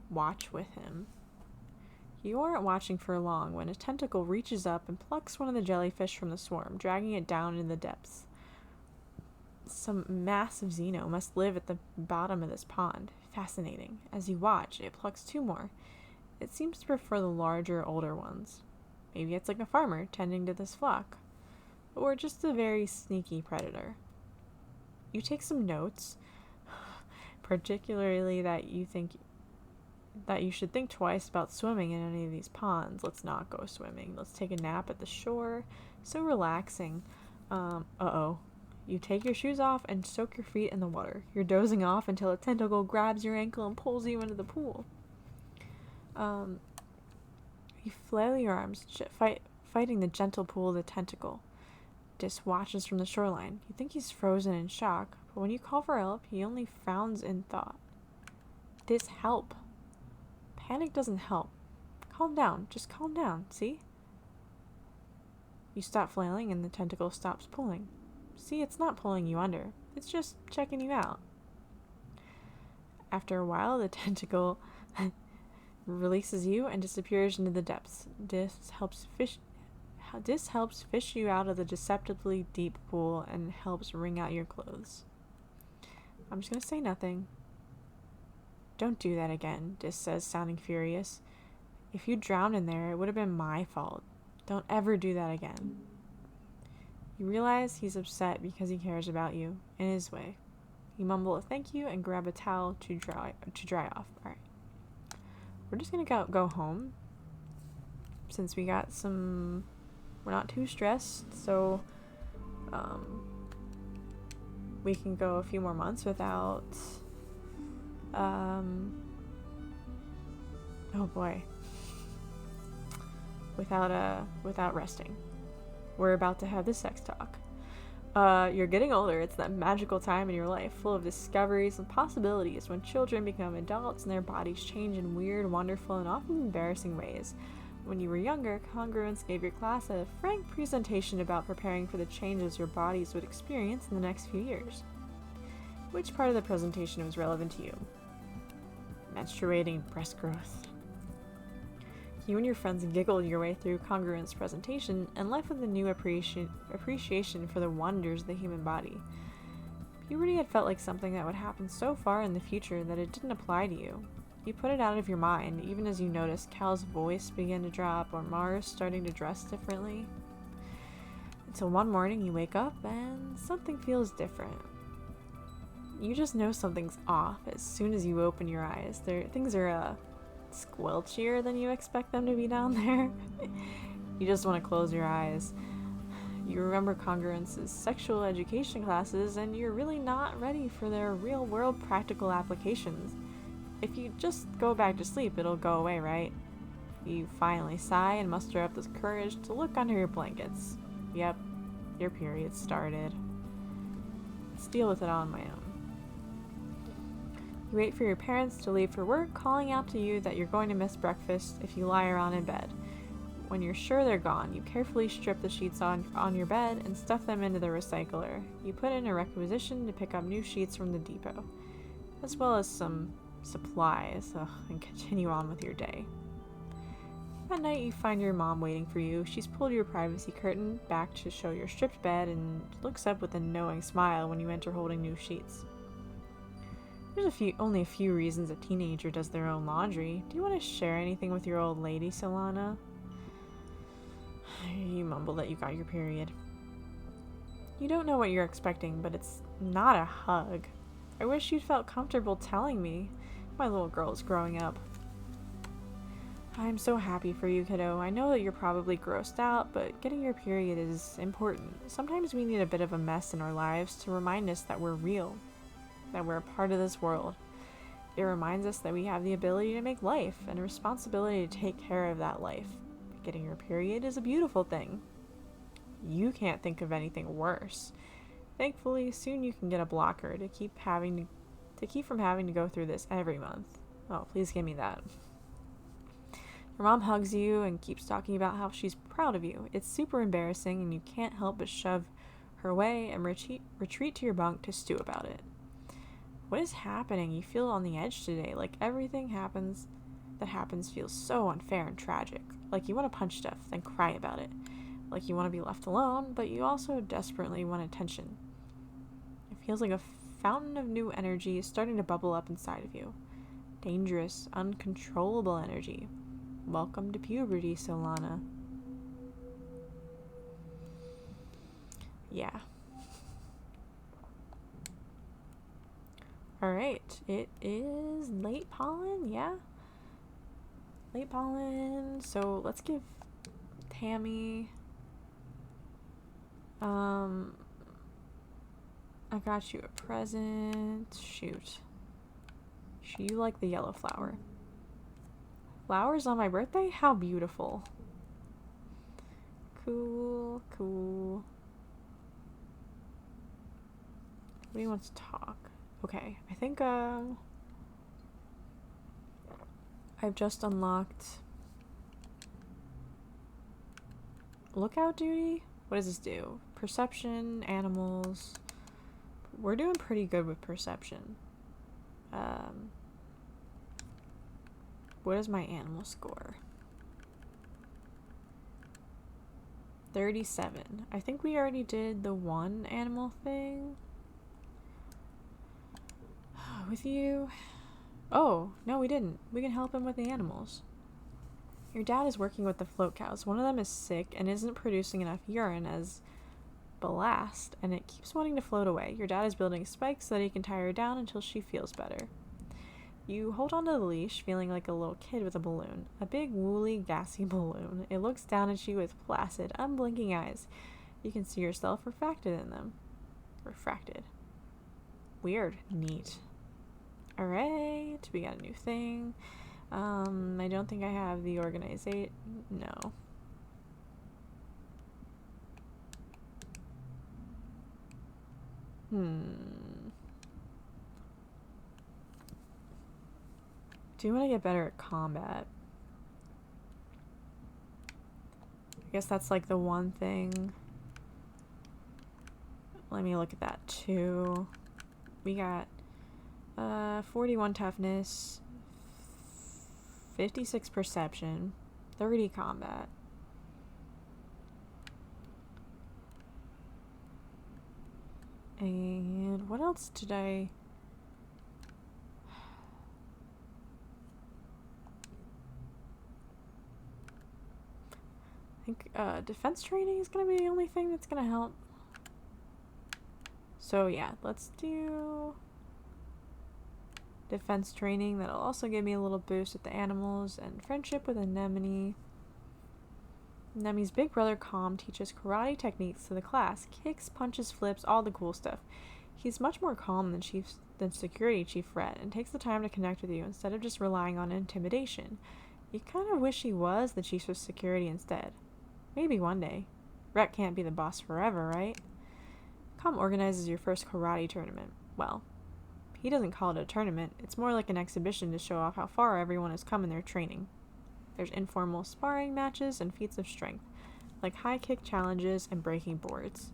watch with him. You aren't watching for long when a tentacle reaches up and plucks one of the jellyfish from the swarm, dragging it down into the depths. Some massive Xeno must live at the bottom of this pond. Fascinating. As you watch, it plucks 2 more. It seems to prefer the larger, older ones. Maybe it's like a farmer tending to this flock. Or just a very sneaky predator. You take some notes, particularly that you should think twice about swimming in any of these ponds. Let's not go swimming. Let's take a nap at the shore. So relaxing. Uh-oh. You take your shoes off and soak your feet in the water. You're dozing off until a tentacle grabs your ankle and pulls you into the pool. You flail your arms, fighting the gentle pull of the tentacle. Dis watches from the shoreline. You think he's frozen in shock, but when you call for help, he only frowns in thought. Dis, help. Panic doesn't help. Calm down. Just calm down, see? You stop flailing and the tentacle stops pulling. See, it's not pulling you under. It's just checking you out. After a while, the tentacle releases you and disappears into the depths. This helps fish you out of the deceptively deep pool and helps wring out your clothes. I'm just going to say nothing. Don't do that again, Dis says, sounding furious. If you drowned in there, it would have been my fault. Don't ever do that again. You realize he's upset because he cares about you, in his way. You mumble a thank you and grab a towel to dry off. Alright. We're just going to go home. Since we got some... We're not too stressed, so... we can go a few more months without... oh boy. Without resting. We're about to have the sex talk. You're getting older. It's that magical time in your life, full of discoveries and possibilities when children become adults and their bodies change in weird, wonderful, and often embarrassing ways. When you were younger, Congruence gave your class a frank presentation about preparing for the changes your bodies would experience in the next few years. Which part of the presentation was relevant to you? Menstruating, breast growth. You and your friends giggled your way through Congruence's presentation and left with a new appreciation for the wonders of the human body. Puberty had felt like something that would happen so far in the future that it didn't apply to you. You put it out of your mind, even as you noticed Cal's voice begin to drop or Mars starting to dress differently. Until one morning you wake up and something feels different. You just know something's off as soon as you open your eyes. Things are squelchier than you expect them to be down there. You just want to close your eyes. You remember Congruence's sexual education classes and you're really not ready for their real-world practical applications. If you just go back to sleep, it'll go away, right? You finally sigh and muster up the courage to look under your blankets. Yep, your period started. Let's deal with it on my own. You wait for your parents to leave for work, calling out to you that you're going to miss breakfast if you lie around in bed. When you're sure they're gone, you carefully strip the sheets on your bed and stuff them into the recycler. You put in a requisition to pick up new sheets from the depot, as well as some supplies, and continue on with your day. At night, you find your mom waiting for you. She's pulled your privacy curtain back to show your stripped bed and looks up with a knowing smile when you enter holding new sheets. There's only a few reasons a teenager does their own laundry. Do you want to share anything with your old lady, Solana? You mumble that you got your period. You don't know what you're expecting, but it's not a hug. I wish you'd felt comfortable telling me. My little girl is growing up. I'm so happy for you, kiddo. I know that you're probably grossed out, but getting your period is important. Sometimes we need a bit of a mess in our lives to remind us that we're real, that we're a part of this world. It reminds us that we have the ability to make life and a responsibility to take care of that life. Getting your period is a beautiful thing. You can't think of anything worse. Thankfully, soon you can get a blocker to keep from having to go through this every month. Oh, please give me that. Your mom hugs you and keeps talking about how she's proud of you. It's super embarrassing and you can't help but shove her away and retreat to your bunk to stew about it. What is happening? You feel on the edge today, like everything that happens feels so unfair and tragic. Like you want to punch stuff, then cry about it. Like you want to be left alone, but you also desperately want attention. It feels like a fountain of new energy is starting to bubble up inside of you. Dangerous, uncontrollable energy. Welcome to puberty, Solana. Yeah. Alright, it is late pollen, yeah? Late pollen, so let's give Tammy, I got you a present. Shoot. You like the yellow flower. Flowers on my birthday? How beautiful. Cool, cool. What do you want to talk? Okay, I think, I've just unlocked lookout duty? What does this do? Perception, animals. We're doing pretty good with perception. What is my animal score? 37. I think we already did the one animal thing. With you. Oh, no, we didn't. We can help him with the animals. Your dad is working with the float cows. One of them is sick and isn't producing enough urine as ballast, and it keeps wanting to float away. Your dad is building spikes so that he can tie her down until she feels better. You hold onto the leash, feeling like a little kid with a balloon. A big, woolly, gassy balloon. It looks down at you with placid, unblinking eyes. You can see yourself refracted in them. Refracted. Weird. Neat. Alright, we got a new thing. I don't think I have the organization. No. Do you want to get better at combat? I guess that's like the one thing. Let me look at that too. We got 41 toughness, 56 perception, 30 combat. And what else did I... I think defense training is going to be the only thing that's going to help. So yeah, let's do defense training. That'll also give me a little boost with the animals, and friendship with Anemone. Nemi's big brother Calm teaches karate techniques to the class. Kicks, punches, flips, all the cool stuff. He's much more calm than Security Chief Red, and takes the time to connect with you instead of just relying on intimidation. You kind of wish he was the Chief of Security instead. Maybe one day. Rhett can't be the boss forever, right? Calm organizes your first karate tournament. Well, he doesn't call it a tournament. It's more like an exhibition to show off how far everyone has come in their training. There's informal sparring matches and feats of strength, like high kick challenges and breaking boards.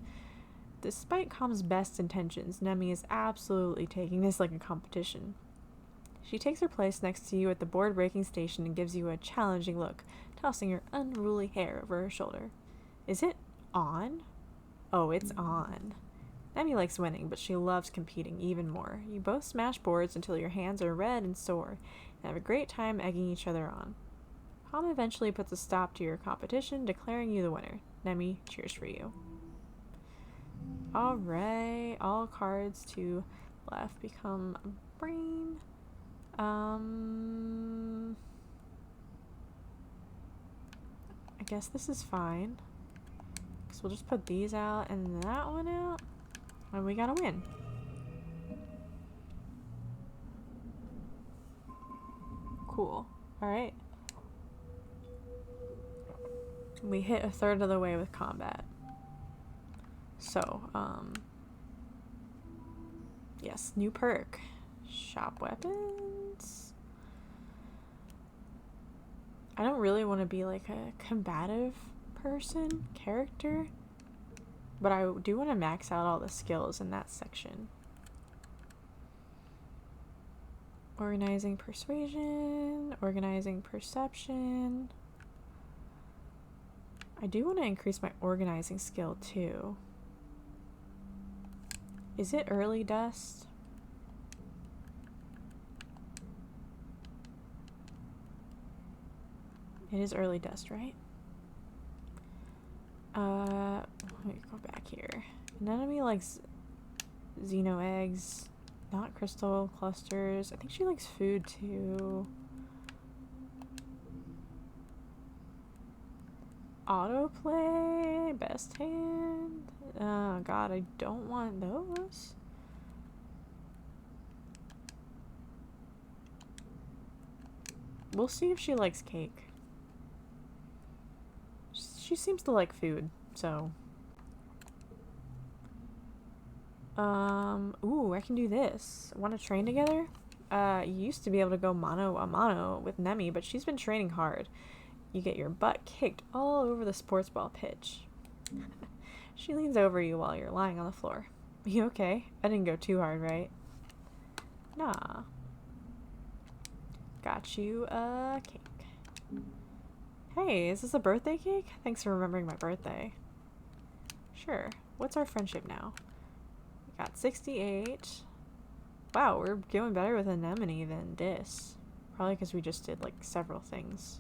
Despite Calm's best intentions, Nemi is absolutely taking this like a competition. She takes her place next to you at the board breaking station and gives you a challenging look, tossing her unruly hair over her shoulder. Is it on? Oh, it's on. Nemi likes winning, but she loves competing even more. You both smash boards until your hands are red and sore, and have a great time egging each other on. Calm eventually puts a stop to your competition, declaring you the winner. Nemi cheers for you. Alright, all cards to left become brain. I guess this is fine. So we'll just put these out and that one out. And we gotta win. Cool. Alright. We hit a third of the way with combat. So, yes, new perk. Shop weapons. I don't really want to be like a combative character, but I do want to max out all the skills in that section. Organizing persuasion, organizing perception. I do want to increase my organizing skill too. Is it early dust? It is early dust, right? Let me go back here. An enemy likes Xeno eggs, not crystal clusters. I think she likes food too. Autoplay, best hand. Oh god, I don't want those. We'll see if she likes cake. She seems to like food, so... Ooh, I can do this. Want to train together? You used to be able to go mano a mano with Nemi, but she's been training hard. You get your butt kicked all over the sports ball pitch. She leans over you while you're lying on the floor. You okay? I didn't go too hard, right? Nah. Got you a cake. Hey, is this a birthday cake? Thanks for remembering my birthday. Sure. What's our friendship now? We got 68. Wow, we're doing better with Anemone than Dis. Probably because we just did, like, several things.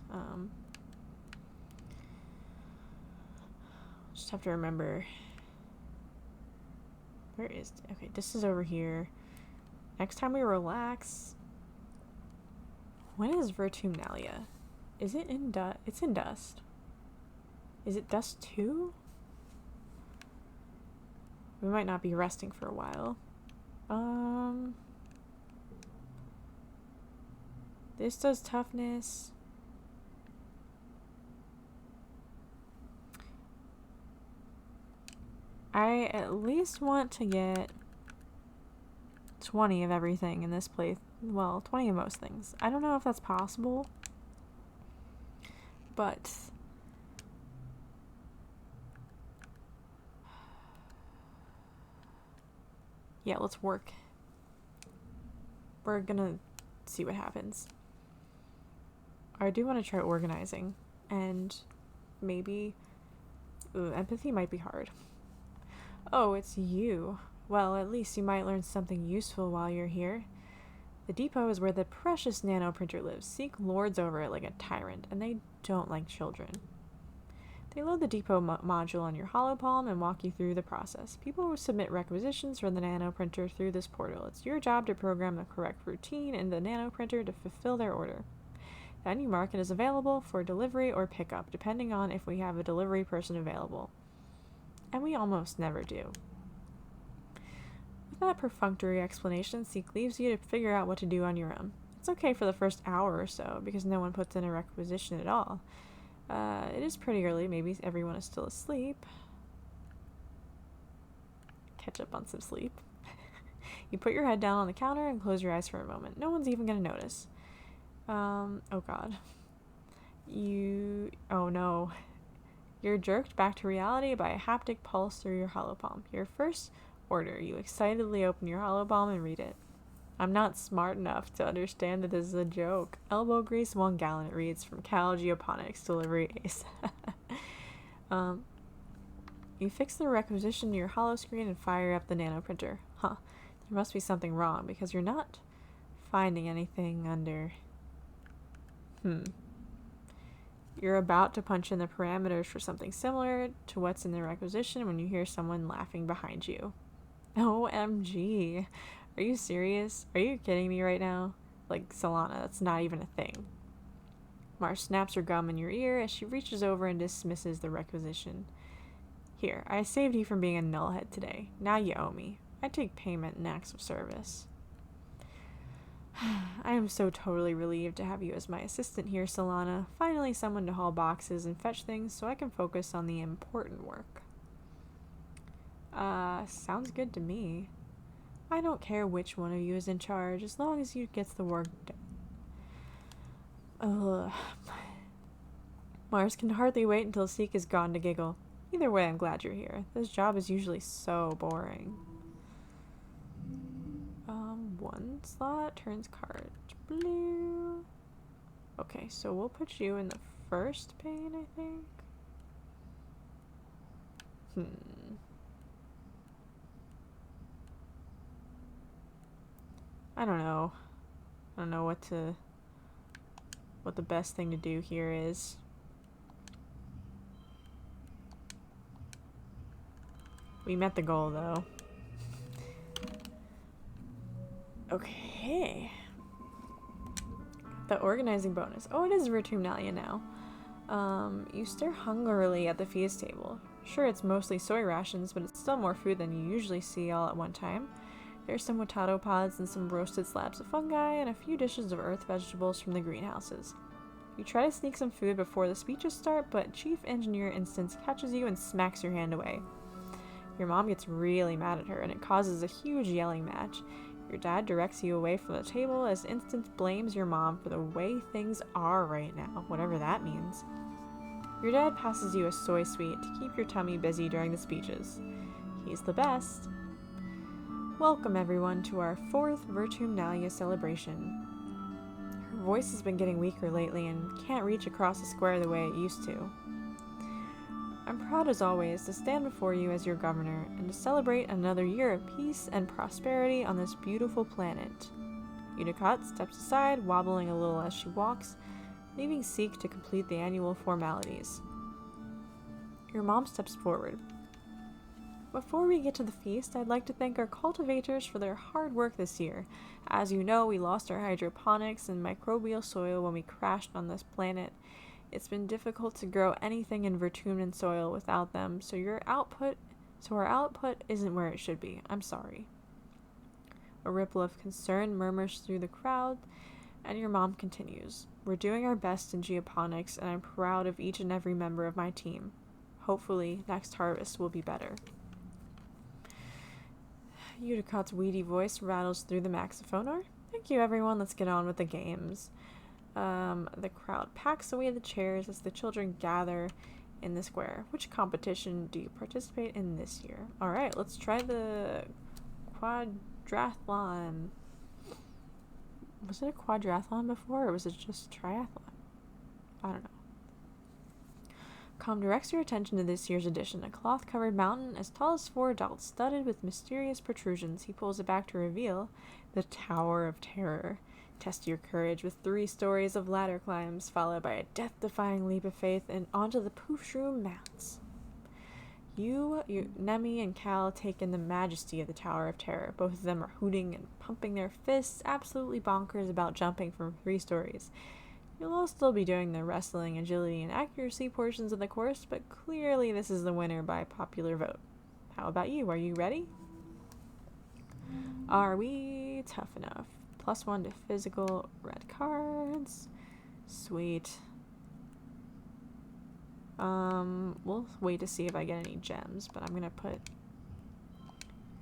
Just have to remember. Where is... Okay, Dis is over here. Next time we relax... When is Vertumnalia? Is it in dust? It's in dust. Is it dust too? We might not be resting for a while. This does toughness. I at least want to get 20 of everything in this place. Well, 20 of most things. I don't know if that's possible. But yeah, let's work. We're gonna see what happens. I do want to try organizing, and maybe empathy might be hard. Oh, it's you. Well, at least you might learn something useful while you're here. The depot is where the precious nano printer lives. Seek lords over it like a tyrant, and they don't like children. They load the depot module on your hollow palm and walk you through the process. People will submit requisitions for the nano printer through this portal. It's your job to program the correct routine in the nano printer to fulfill their order. Then you mark it as available for delivery or pickup, depending on if we have a delivery person available. And we almost never do. With that perfunctory explanation, Seek leaves you to figure out what to do on your own. It's okay for the first hour or so, because no one puts in a requisition at all. It is pretty early, maybe everyone is still asleep. Catch up on some sleep. You put your head down on the counter and close your eyes for a moment. No one's even gonna notice. Oh god. Oh no. You're jerked back to reality by a haptic pulse through your hollow palm. Your first order. You excitedly open your hollow palm and read it. I'm not smart enough to understand that this is a joke. Elbow grease 1 gallon, it reads, from Cal Geoponics, delivery ace. You fix the requisition to your hollow screen and fire up the nano printer. Huh. There must be something wrong, because you're not finding anything under... You're about to punch in the parameters for something similar to what's in the requisition when you hear someone laughing behind you. OMG. Are you serious? Are you kidding me right now? Like, Solana, that's not even a thing. Marsh snaps her gum in your ear as she reaches over and dismisses the requisition. Here, I saved you from being a nullhead today. Now you owe me. I take payment in acts of service. I am so totally relieved to have you as my assistant here, Solana. Finally someone to haul boxes and fetch things so I can focus on the important work. Sounds good to me. I don't care which one of you is in charge, as long as you gets the work done. Mars can hardly wait until Seek is gone to giggle. Either way, I'm glad you're here. This job is usually so boring. 1 slot turns card blue. Okay, so we'll put you in the first pane, I think. I don't know. I don't know what the best thing to do here is. We met the goal, though. Okay. The organizing bonus. Oh, it is Vertumnalia now. You stare hungrily at the feast table. Sure, it's mostly soy rations, but it's still more food than you usually see all at one time. There's some potato pods and some roasted slabs of fungi and a few dishes of earth vegetables from the greenhouses. You try to sneak some food before the speeches start, but Chief Engineer Instance catches you and smacks your hand away. Your mom gets really mad at her, and it causes a huge yelling match. Your dad directs you away from the table as Instance blames your mom for the way things are right now, whatever that means. Your dad passes you a soy sweet to keep your tummy busy during the speeches. He's the best. Welcome everyone to our 4th Virtumnalia celebration. Her voice has been getting weaker lately and can't reach across the square the way it used to. I'm proud as always to stand before you as your governor and to celebrate another year of peace and prosperity on this beautiful planet. Unisaur steps aside, wobbling a little as she walks, leaving Seek to complete the annual formalities. Your mom steps forward. Before we get to the feast, I'd like to thank our cultivators for their hard work this year. As you know, we lost our hydroponics and microbial soil when we crashed on this planet. It's been difficult to grow anything in Virtumnan soil without them, so our output isn't where it should be. I'm sorry. A ripple of concern murmurs through the crowd, and your mom continues. We're doing our best in geoponics, and I'm proud of each and every member of my team. Hopefully, next harvest will be better. Unisaur's weedy voice rattles through the maxiphonar. Thank you, everyone. Let's get on with the games. The crowd packs away the chairs as the children gather in the square. Which competition do you participate in this year? Alright, let's try the quadrathlon. Was it a quadrathlon before, or was it just triathlon? I don't know. Com directs your attention to this year's edition, a cloth-covered mountain as tall as 4 adults, studded with mysterious protrusions. He pulls it back to reveal the Tower of Terror. Test your courage with 3 stories of ladder climbs, followed by a death-defying leap of faith and onto the Poofshroom mats. You, Nemi, and Cal take in the majesty of the Tower of Terror. Both of them are hooting and pumping their fists, absolutely bonkers about jumping from 3 stories. You'll all still be doing the wrestling, agility, and accuracy portions of the course, but clearly this is the winner by popular vote. How about you? Are you ready? Are we tough enough? +1 to physical, red cards. Sweet. We'll wait to see if I get any gems, but I'm gonna put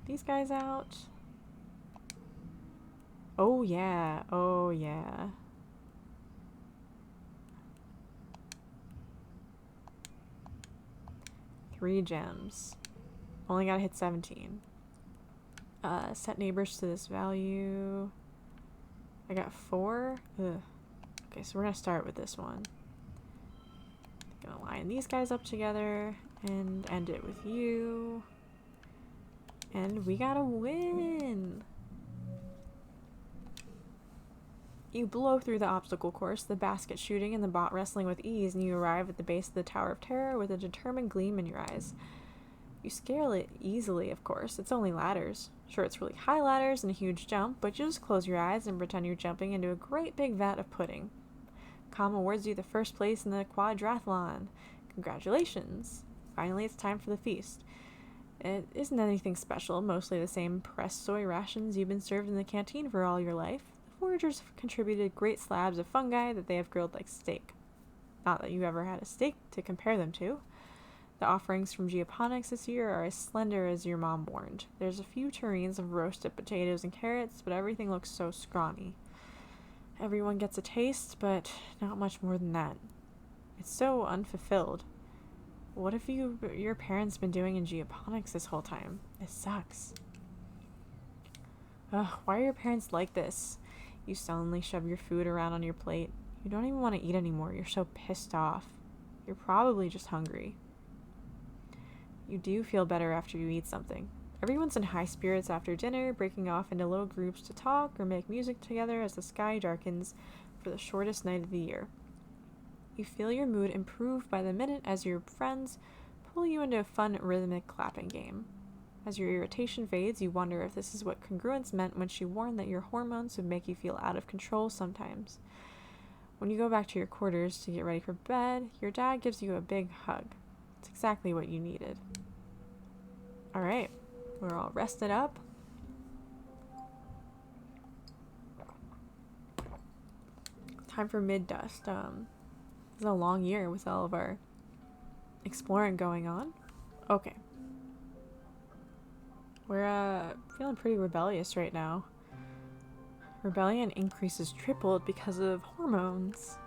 these guys out. Oh yeah, oh yeah. Three gems. Only gotta hit 17. Set neighbors to this value. I got 4. Ugh. Okay, so we're gonna start with this one. Gonna line these guys up together and end it with you. And we gotta win! You blow through the obstacle course, the basket shooting and the bot wrestling with ease, and you arrive at the base of the Tower of Terror with a determined gleam in your eyes. You scale it easily, of course. It's only ladders. Sure, it's really high ladders and a huge jump, but you just close your eyes and pretend you're jumping into a great big vat of pudding. Com awards you the first place in the quadrathlon. Congratulations! Finally, it's time for the feast. It isn't anything special, mostly the same pressed soy rations you've been served in the canteen for all your life. The foragers have contributed great slabs of fungi that they have grilled like steak. Not that you ever had a steak to compare them to. The offerings from Geoponics this year are as slender as your mom warned. There's a few tureens of roasted potatoes and carrots, but everything looks so scrawny. Everyone gets a taste, but not much more than that. It's so unfulfilled. What have your parents been doing in Geoponics this whole time? It sucks. Ugh, why are your parents like this? You sullenly shove your food around on your plate. You don't even want to eat anymore. You're so pissed off. You're probably just hungry. You do feel better after you eat something. Everyone's in high spirits after dinner, breaking off into little groups to talk or make music together as the sky darkens for the shortest night of the year. You feel your mood improve by the minute as your friends pull you into a fun rhythmic clapping game. As your irritation fades, you wonder if this is what congruence meant when she warned that your hormones would make you feel out of control sometimes. When you go back to your quarters to get ready for bed, your dad gives you a big hug. It's exactly what you needed. Alright, we're all rested up. Time for mid-dust. It's a long year with all of our exploring going on. Okay. We're feeling pretty rebellious right now. Rebellion increases tripled because of hormones.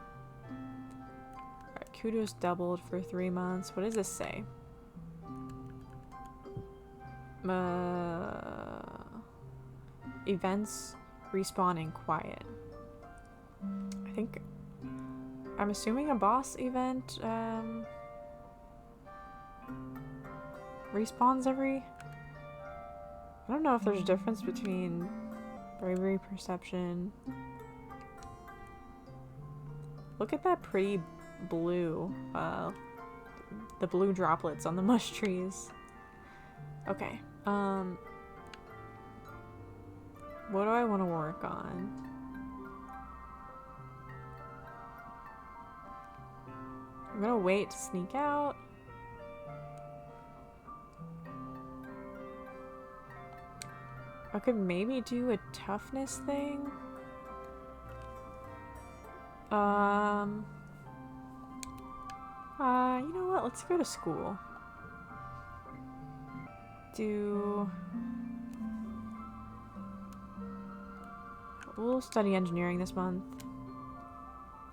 Alright, kudos doubled for 3 months. What does this say? Events respawning quiet. I'm assuming a boss event respawns every... I don't know if there's a difference between bravery, perception. Look at that pretty blue, the blue droplets on the mush trees. Okay, what do I want to work on? I'm gonna wait to sneak out. I could maybe do a toughness thing. You know what? Let's go to school. We'll study engineering this month.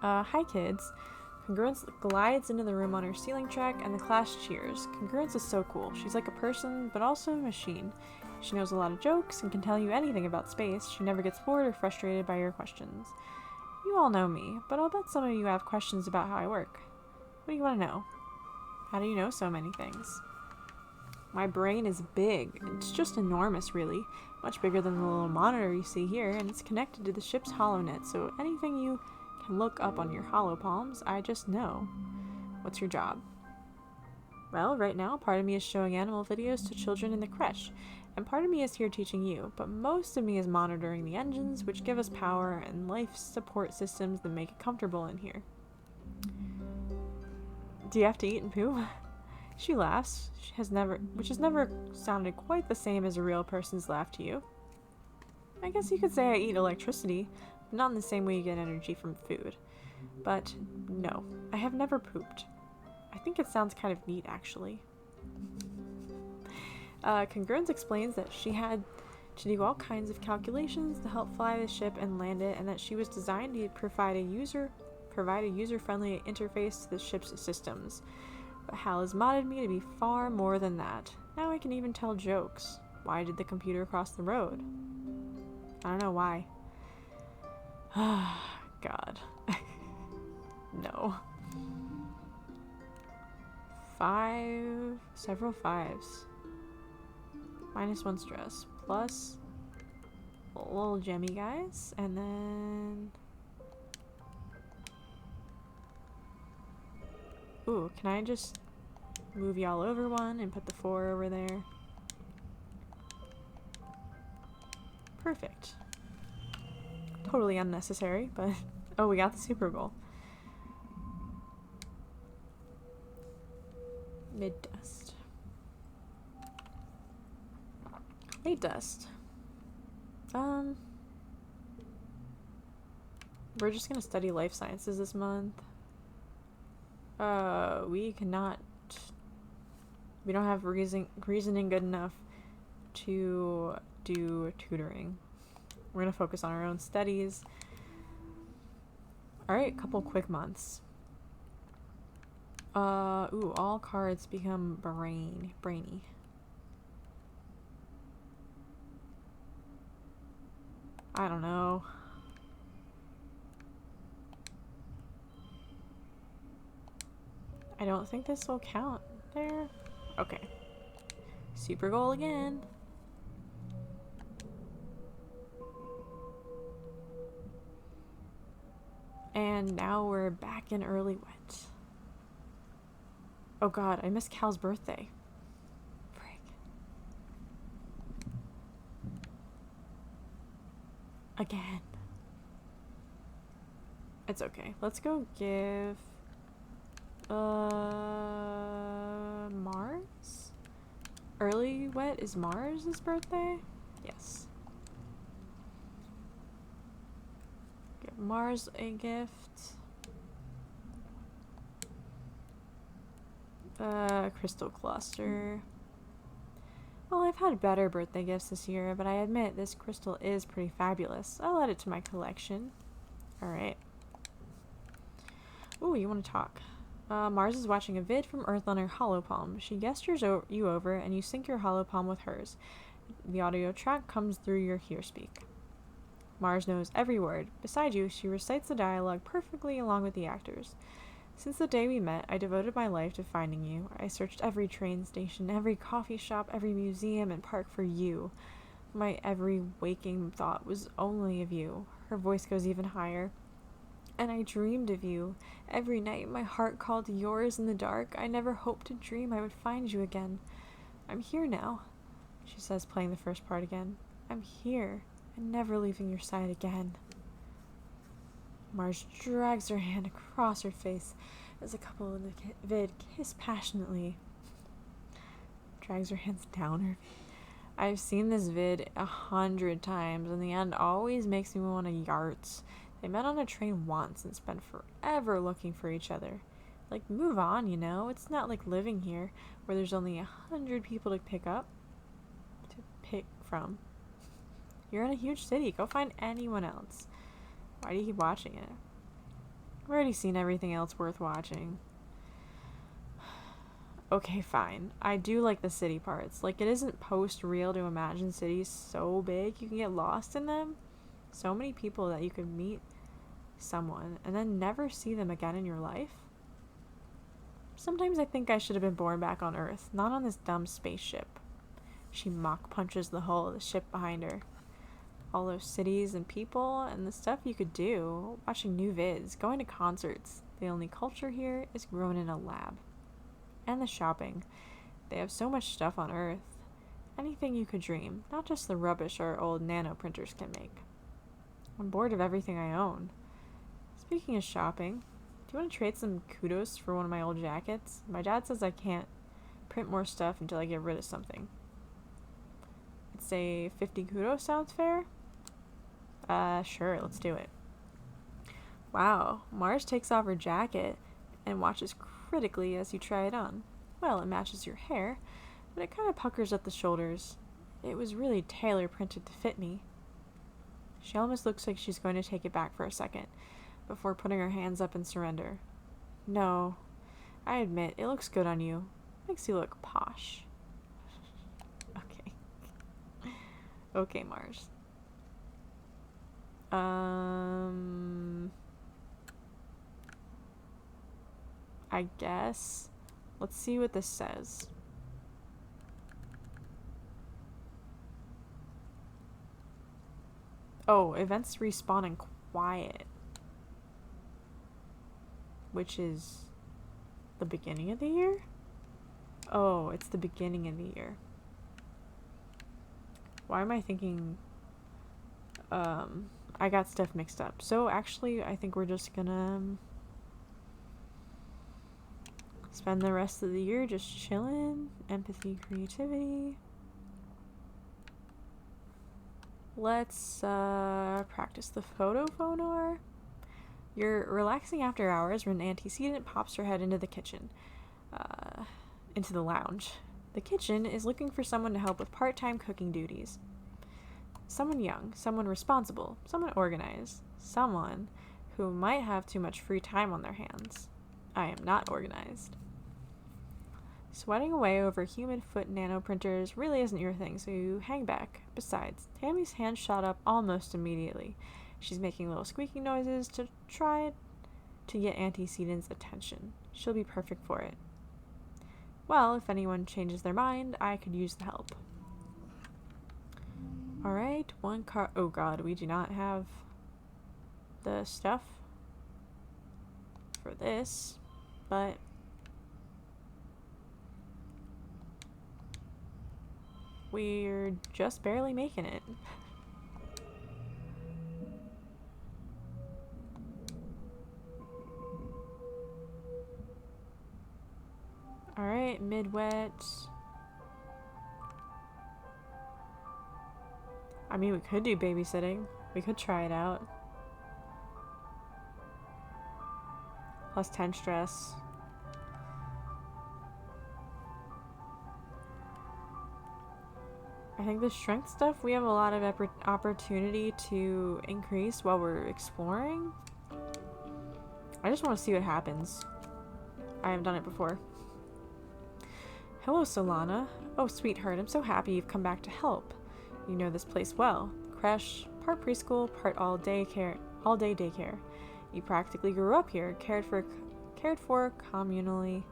Hi kids. Congruence glides into the room on her ceiling track and the class cheers. Congruence is so cool. She's like a person, but also a machine. She knows a lot of jokes and can tell you anything about space. She never gets bored or frustrated by your questions. You all know me, but I'll bet some of you have questions about how I work. What do you want to know? How do you know so many things? My brain is big. It's just enormous, really. Much bigger than the little monitor you see here, and it's connected to the ship's holonet, so anything you can look up on your holopalms, I just know. What's your job? Well, right now, part of me is showing animal videos to children in the creche, and part of me is here teaching you, but most of me is monitoring the engines, which give us power, and life support systems that make it comfortable in here. Do you have to eat and poo? She laughs, which has never sounded quite the same as a real person's laugh to you. I guess you could say I eat electricity, but not in the same way you get energy from food. But no, I have never pooped. I think it sounds kind of neat, actually. Congruence explains that she had to do all kinds of calculations to help fly the ship and land it, and that she was designed to provide a user-friendly interface to the ship's systems. But Hal has modded me to be far more than that. Now I can even tell jokes. Why did the computer cross the road? I don't know why. God. No. Several fives. -1 stress. Plus little gemmy guys. And then... Ooh, can I just move y'all over one and put the 4 over there? Perfect. Totally unnecessary, but... Oh, we got the super goal. Mid-dust. Late dust. We're just gonna study life sciences this month. We don't have reasoning good enough to do tutoring. We're gonna focus on our own studies. Alright, couple quick months. Ooh, all cards become brainy. I don't know. I don't think this will count there. Okay. Super goal again. And now we're back in early wet. Oh god, I missed Cal's birthday. Frick. Again. It's okay. Let's go give... Mars? Early wet is Mars' birthday? Yes. Give Mars a gift. Crystal cluster. Well, I've had better birthday gifts this year, but I admit this crystal is pretty fabulous. I'll add it to my collection. Alright. Ooh, you want to talk. Mars is watching a vid from Earth on her holopalm. She gestures you over, and you sync your holopalm with hers. The audio track comes through your hearspeak. Mars knows every word. Beside you, she recites the dialogue perfectly along with the actors. Since the day we met, I devoted my life to finding you. I searched every train station, every coffee shop, every museum and park for you. My every waking thought was only of you. Her voice goes even higher. And I dreamed of you. Every night my heart called yours in the dark. I never hoped to dream I would find you again. I'm here now, she says, playing the first part again. I'm here, and never leaving your side again. Mars drags her hand across her face as a couple in the vid kiss passionately. Drags her hands down her face. I've seen this vid 100 times, and the end always makes me want to yarts. They met on a train once and spent forever looking for each other. Like, move on, you know? It's not like living here, where there's only 100 people to pick from. You're in a huge city. Go find anyone else. Why do you keep watching it? I've already seen everything else worth watching. Okay, fine. I do like the city parts. Like, it isn't post-real to imagine cities so big you can get lost in them. So many people that you could meet someone and then never see them again in your life. Sometimes I think I should have been born back on Earth, not on this dumb spaceship. She mock punches the hull of the ship behind her. All those cities and people and the stuff you could do, watching new vids, going to concerts. The only culture here is grown in a lab. And the shopping. They have so much stuff on Earth. Anything you could dream, not just the rubbish our old nano printers can make. I'm bored of everything I own. Speaking of shopping, do you want to trade some kudos for one of my old jackets? My dad says I can't print more stuff until I get rid of something. I'd say 50 kudos sounds fair? Sure, let's do it. Wow, Mars takes off her jacket and watches critically as you try it on. Well, it matches your hair, but it kind of puckers at the shoulders. It was really tailor printed to fit me. She almost looks like she's going to take it back for a second, before putting her hands up in surrender. No, I admit, it looks good on you. Makes you look posh. Okay. Okay, Mars. I guess. Let's see what this says. Oh, events respawn in quiet. Which is the beginning of the year? Oh, it's the beginning of the year. Why am I thinking... I got stuff mixed up. So actually, I think we're just gonna spend the rest of the year just chilling. Empathy, creativity. Let's practice the photo phonar. You're relaxing after hours when an antecedent pops her head into the kitchen. Into the lounge. The kitchen is looking for someone to help with part-time cooking duties. Someone young, someone responsible, someone organized, someone who might have too much free time on their hands. I am not organized. Sweating away over human foot nanoprinters really isn't your thing, so you hang back. Besides, Tammy's hand shot up almost immediately. She's making little squeaking noises to try to get antecedent's attention. She'll be perfect for it. Well, if anyone changes their mind, I could use the help. Alright, one car. Oh god, we do not have the stuff for this, but we're just barely making it. Alright, mid-wet. I mean, we could do babysitting. We could try it out. Plus 10 stress. I think the strength stuff, we have a lot of opportunity to increase while we're exploring. I just want to see what happens. I haven't done it before. Hello, Solana. Oh, sweetheart, I'm so happy you've come back to help. You know this place well. Creche, part preschool, part all-day daycare. You practically grew up here, cared for communally,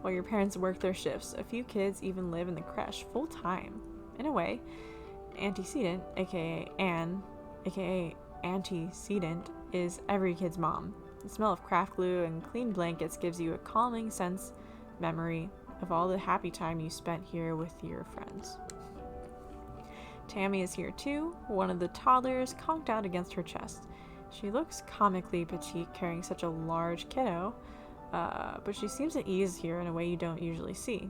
while your parents work their shifts. A few kids even live in the creche full time. In a way, antecedent, aka Anne, aka antecedent, is every kid's mom. The smell of craft glue and clean blankets gives you a calming memory of all the happy time you spent here with your friends. Tammy is here too, one of the toddlers conked out against her chest. She looks comically petite carrying such a large kiddo, but she seems at ease here in a way you don't usually see.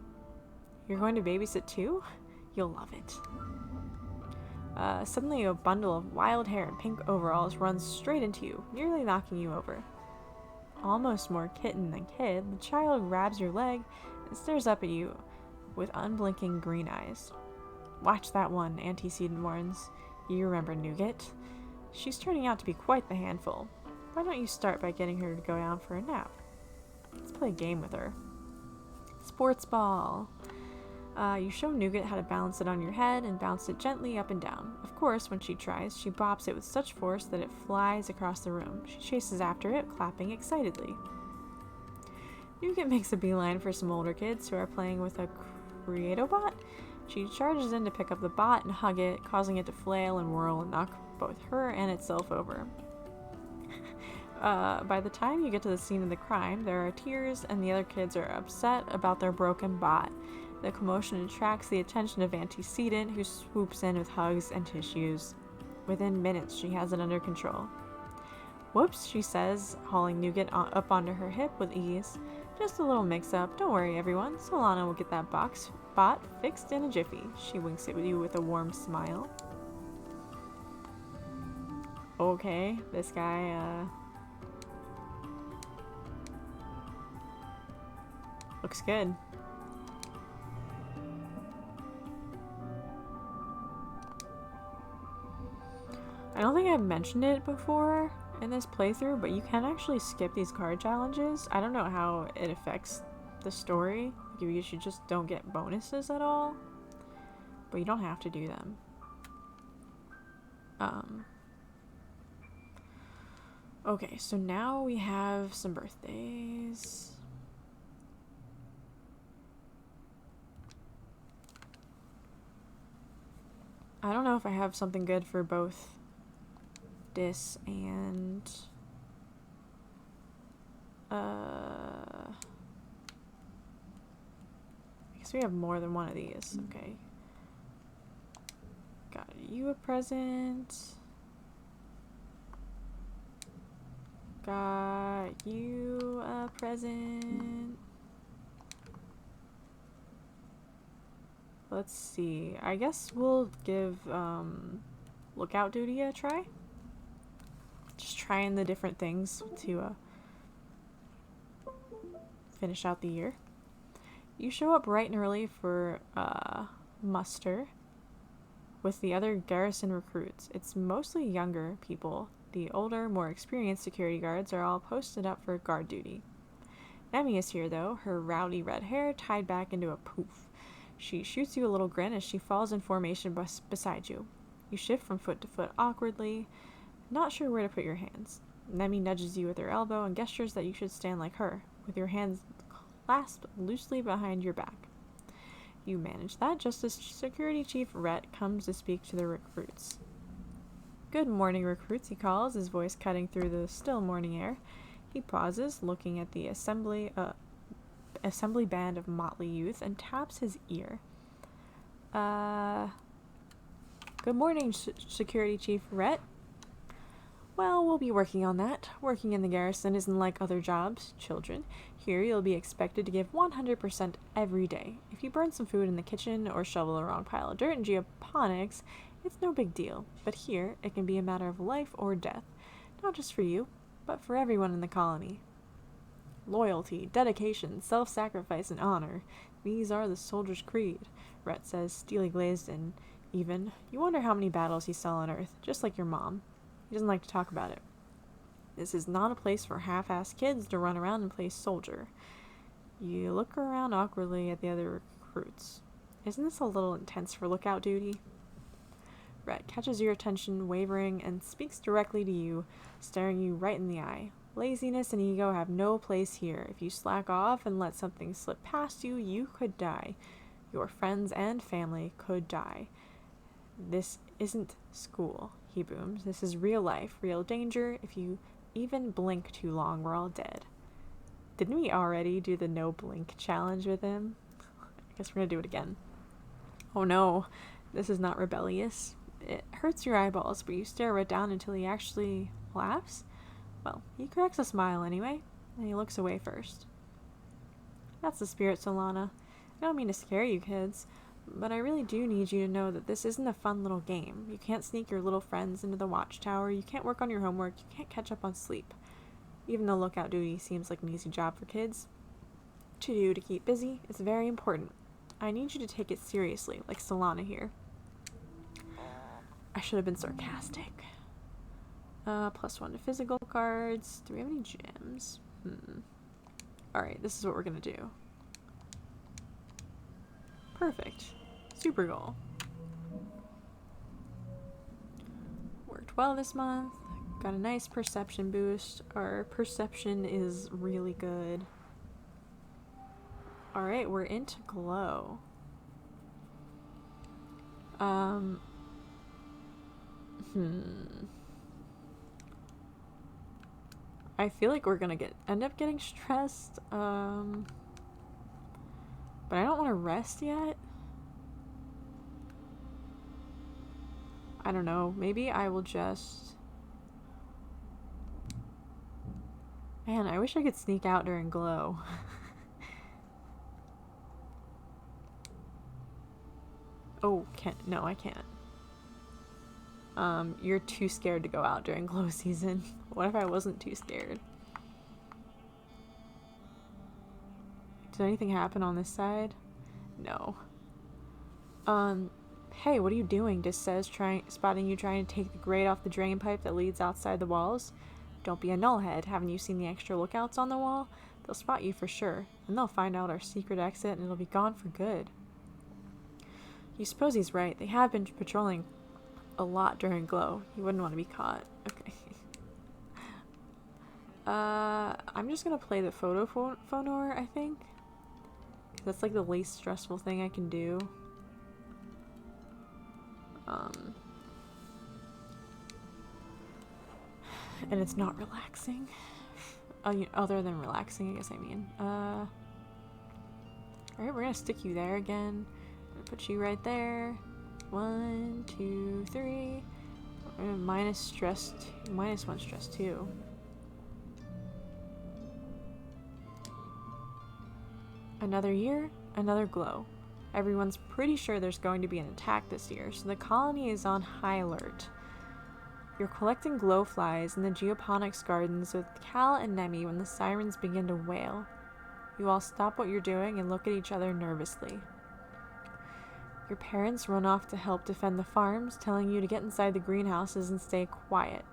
You're going to babysit too? You'll love it. Suddenly a bundle of wild hair and pink overalls runs straight into you, nearly knocking you over. Almost more kitten than kid, the child grabs your leg and stares up at you with unblinking green eyes. Watch that one, Antecedent warns. You remember Nougat? She's turning out to be quite the handful. Why don't you start by getting her to go down for a nap? Let's play a game with her. Sports ball. You show Nougat how to balance it on your head and bounce it gently up and down. Of course, when she tries, she bops it with such force that it flies across the room. She chases after it, clapping excitedly. Nougat makes a beeline for some older kids who are playing with a Creatobot. She charges in to pick up the bot and hug it, causing it to flail and whirl and knock both her and itself over. By the time you get to the scene of the crime, there are tears and the other kids are upset about their broken bot. The commotion attracts the attention of Antecedent, who swoops in with hugs and tissues. Within minutes, she has it under control. Whoops, she says, hauling Nougat up onto her hip with ease. Just a little mix-up. Don't worry, everyone. Solana will get that bot fixed in a jiffy. She winks at you with a warm smile. Okay, this guy, looks good. I don't think I've mentioned it before in this playthrough, but you can actually skip these card challenges. I don't know how it affects the story. You just don't get bonuses at all, but you don't have to do them. Okay, so now we have some birthdays. I don't know if I have something good for both this and I guess we have more than one of these. Okay. Got you a present. Got you a present. Let's see. I guess we'll give lookout duty a try. Just trying the different things to finish out the year. You show up bright and early for muster with the other garrison recruits. It's mostly younger people. The older, more experienced security guards are all posted up for guard duty. Emmy is here, though, her rowdy red hair tied back into a poof. She shoots you a little grin as she falls in formation beside you. You shift from foot to foot awkwardly, not sure where to put your hands. Nemi nudges you with her elbow and gestures that you should stand like her, with your hands clasped loosely behind your back. You manage that just as Security Chief Rhett comes to speak to the recruits. Good morning, recruits, he calls, his voice cutting through the still morning air. He pauses, looking at the assembly band of motley youth, and taps his ear. Good morning, Security Chief Rhett. Well, we'll be working on that. Working in the garrison isn't like other jobs, children. Here, you'll be expected to give 100% every day. If you burn some food in the kitchen or shovel the wrong pile of dirt in geoponics, it's no big deal. But here, it can be a matter of life or death. Not just for you, but for everyone in the colony. Loyalty, dedication, self-sacrifice, and honor. These are the soldier's creed, Rhett says, steely glazed and even. You wonder how many battles he saw on Earth, just like your mom. He doesn't like to talk about it. This is not a place for half-assed kids to run around and play soldier. You look around awkwardly at the other recruits. Isn't this a little intense for lookout duty? Rhett catches your attention, wavering, and speaks directly to you, staring you right in the eye. Laziness and ego have no place here. If you slack off and let something slip past you, you could die. Your friends and family could die. This isn't school, he booms. This is real life, real danger. If you even blink too long, we're all dead. Didn't we already do the no blink challenge with him? I guess we're gonna do it again. Oh no, this is not rebellious. It hurts your eyeballs, but you stare right down until he actually laughs. Well, he cracks a smile anyway, and he looks away first. That's the spirit, Solana. I don't mean to scare you kids, but I really do need you to know that this isn't a fun little game. You can't sneak your little friends into the watchtower, you can't work on your homework, you can't catch up on sleep. Even though lookout duty seems like an easy job for kids to do to keep busy, it's very important. I need you to take it seriously, like Solana here. I should have been sarcastic. +1 to physical cards. Do we have any gems? Alright, this is what we're gonna do. Perfect. Super goal. Worked well this month. Got a nice perception boost. Our perception is really good. Alright, we're into glow. I feel like we're gonna end up getting stressed, but I don't want to rest yet. I don't know, maybe I will just... Man, I wish I could sneak out during glow. Oh, no, I can't. You're too scared to go out during glow season. What if I wasn't too scared? Did anything happen on this side? No. Hey, what are you doing? Just says, spotting you trying to take the grate off the drain pipe that leads outside the walls. Don't be a nullhead. Haven't you seen the extra lookouts on the wall? They'll spot you for sure. And they'll find out our secret exit and it'll be gone for good. You suppose he's right. They have been patrolling a lot during glow. You wouldn't want to be caught. Okay. I'm just gonna play the phonor, I think. That's like the least stressful thing I can do. And it's not relaxing. Other than relaxing, I guess I mean. Alright, we're gonna stick you there again. I'm gonna put you right there. 1, 2, 3. Minus stress, -1 stress too. Another year, another glow. Everyone's pretty sure there's going to be an attack this year, so the colony is on high alert. You're collecting glowflies in the geoponics gardens with Cal and Nemi when the sirens begin to wail. You all stop what you're doing and look at each other nervously. Your parents run off to help defend the farms, telling you to get inside the greenhouses and stay quiet.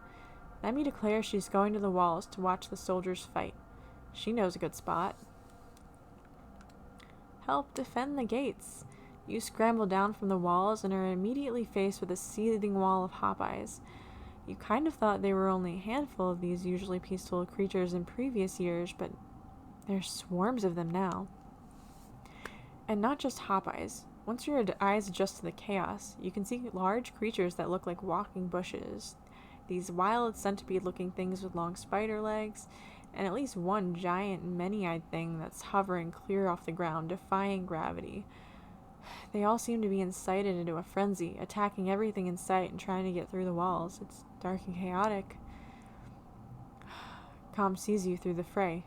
Nemi declares she's going to the walls to watch the soldiers fight. She knows a good spot. Help defend the gates. You scramble down from the walls and are immediately faced with a seething wall of Hopeyes. You kind of thought there were only a handful of these usually peaceful creatures in previous years, but there's swarms of them now. And not just Hopeyes. Once your eyes adjust to the chaos, you can see large creatures that look like walking bushes. These wild centipede-looking things with long spider legs, and at least one giant many-eyed thing that's hovering clear off the ground, defying gravity. They all seem to be incited into a frenzy, attacking everything in sight and trying to get through the walls. It's dark and chaotic. Com sees you through the fray.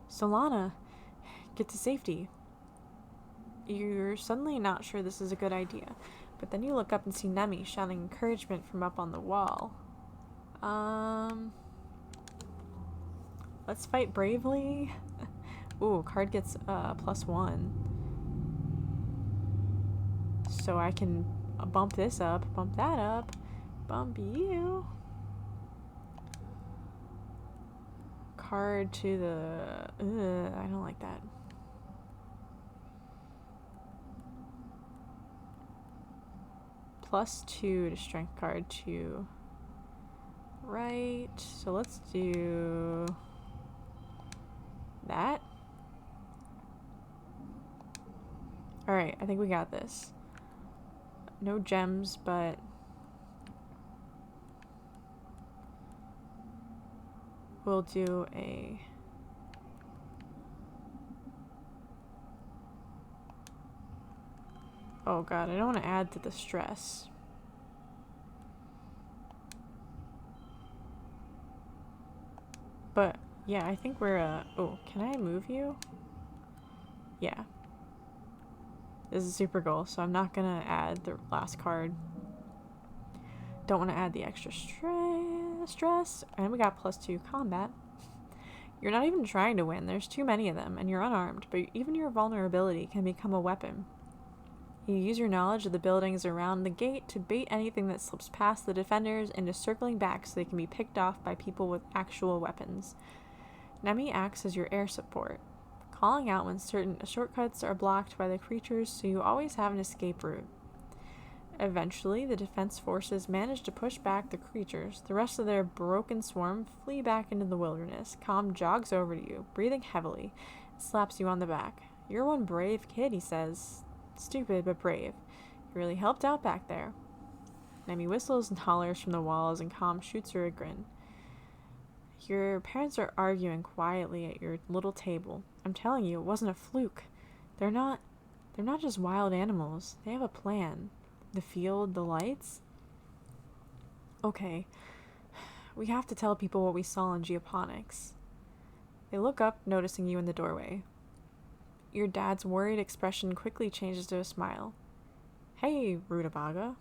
Solana, get to safety. You're suddenly not sure this is a good idea, but then you look up and see Nemi shouting encouragement from up on the wall. Let's fight bravely. Ooh, card gets +1. So I can bump this up, bump that up, bump you. Card to the... I don't like that. +2 to strength card to right. So let's do that. Alright, I think we got this. No gems, but we'll do a... Oh god, I don't want to add to the stress. But, yeah, I think we're, oh, can I move you? Yeah. This is super goal, so I'm not gonna add the last card. Don't want to add the extra stress. And we got +2 combat. You're not even trying to win. There's too many of them, and you're unarmed, but even your vulnerability can become a weapon. You use your knowledge of the buildings around the gate to bait anything that slips past the defenders into circling back so they can be picked off by people with actual weapons. Nemi acts as your air support, calling out when certain shortcuts are blocked by the creatures, so you always have an escape route. Eventually, the defense forces manage to push back the creatures. The rest of their broken swarm flee back into the wilderness. Calm jogs over to you, breathing heavily, and slaps you on the back. "You're one brave kid," he says. "Stupid, but brave. You really helped out back there." Nemi whistles and hollers from the walls, and Calm shoots her a grin. "Your parents are arguing quietly at your little table. I'm telling you, it wasn't a fluke. They're not just wild animals. They have a plan. The field, the lights." "Okay, we have to tell people what we saw in geoponics." They look up, noticing you in the doorway. Your dad's worried expression quickly changes to a smile. "Hey, Rutabaga.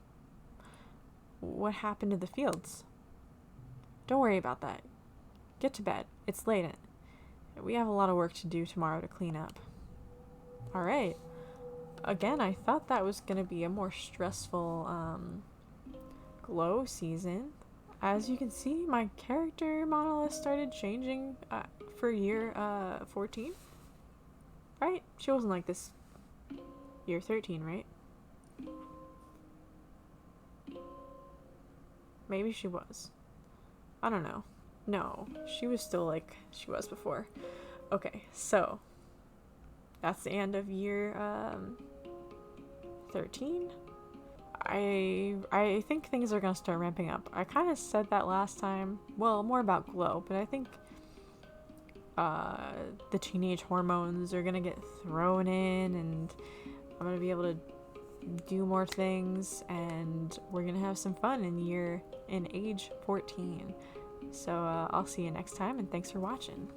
What happened to the fields?" "Don't worry about that. Get to bed. It's late. We have a lot of work to do tomorrow to clean up." Alright. Again, I thought that was going to be a more stressful glow season. As you can see, my character model has started changing for year 14. Right? She wasn't like this year 13, right? Maybe she was. I don't know. No, she was still like she was before. Okay, so that's the end of year 13. I think things are gonna start ramping up. I kind of said that last time. Well, more about glow, but I think the teenage hormones are gonna get thrown in, and I'm gonna be able to do more things, and we're gonna have some fun in age 14. So I'll see you next time, and thanks for watching.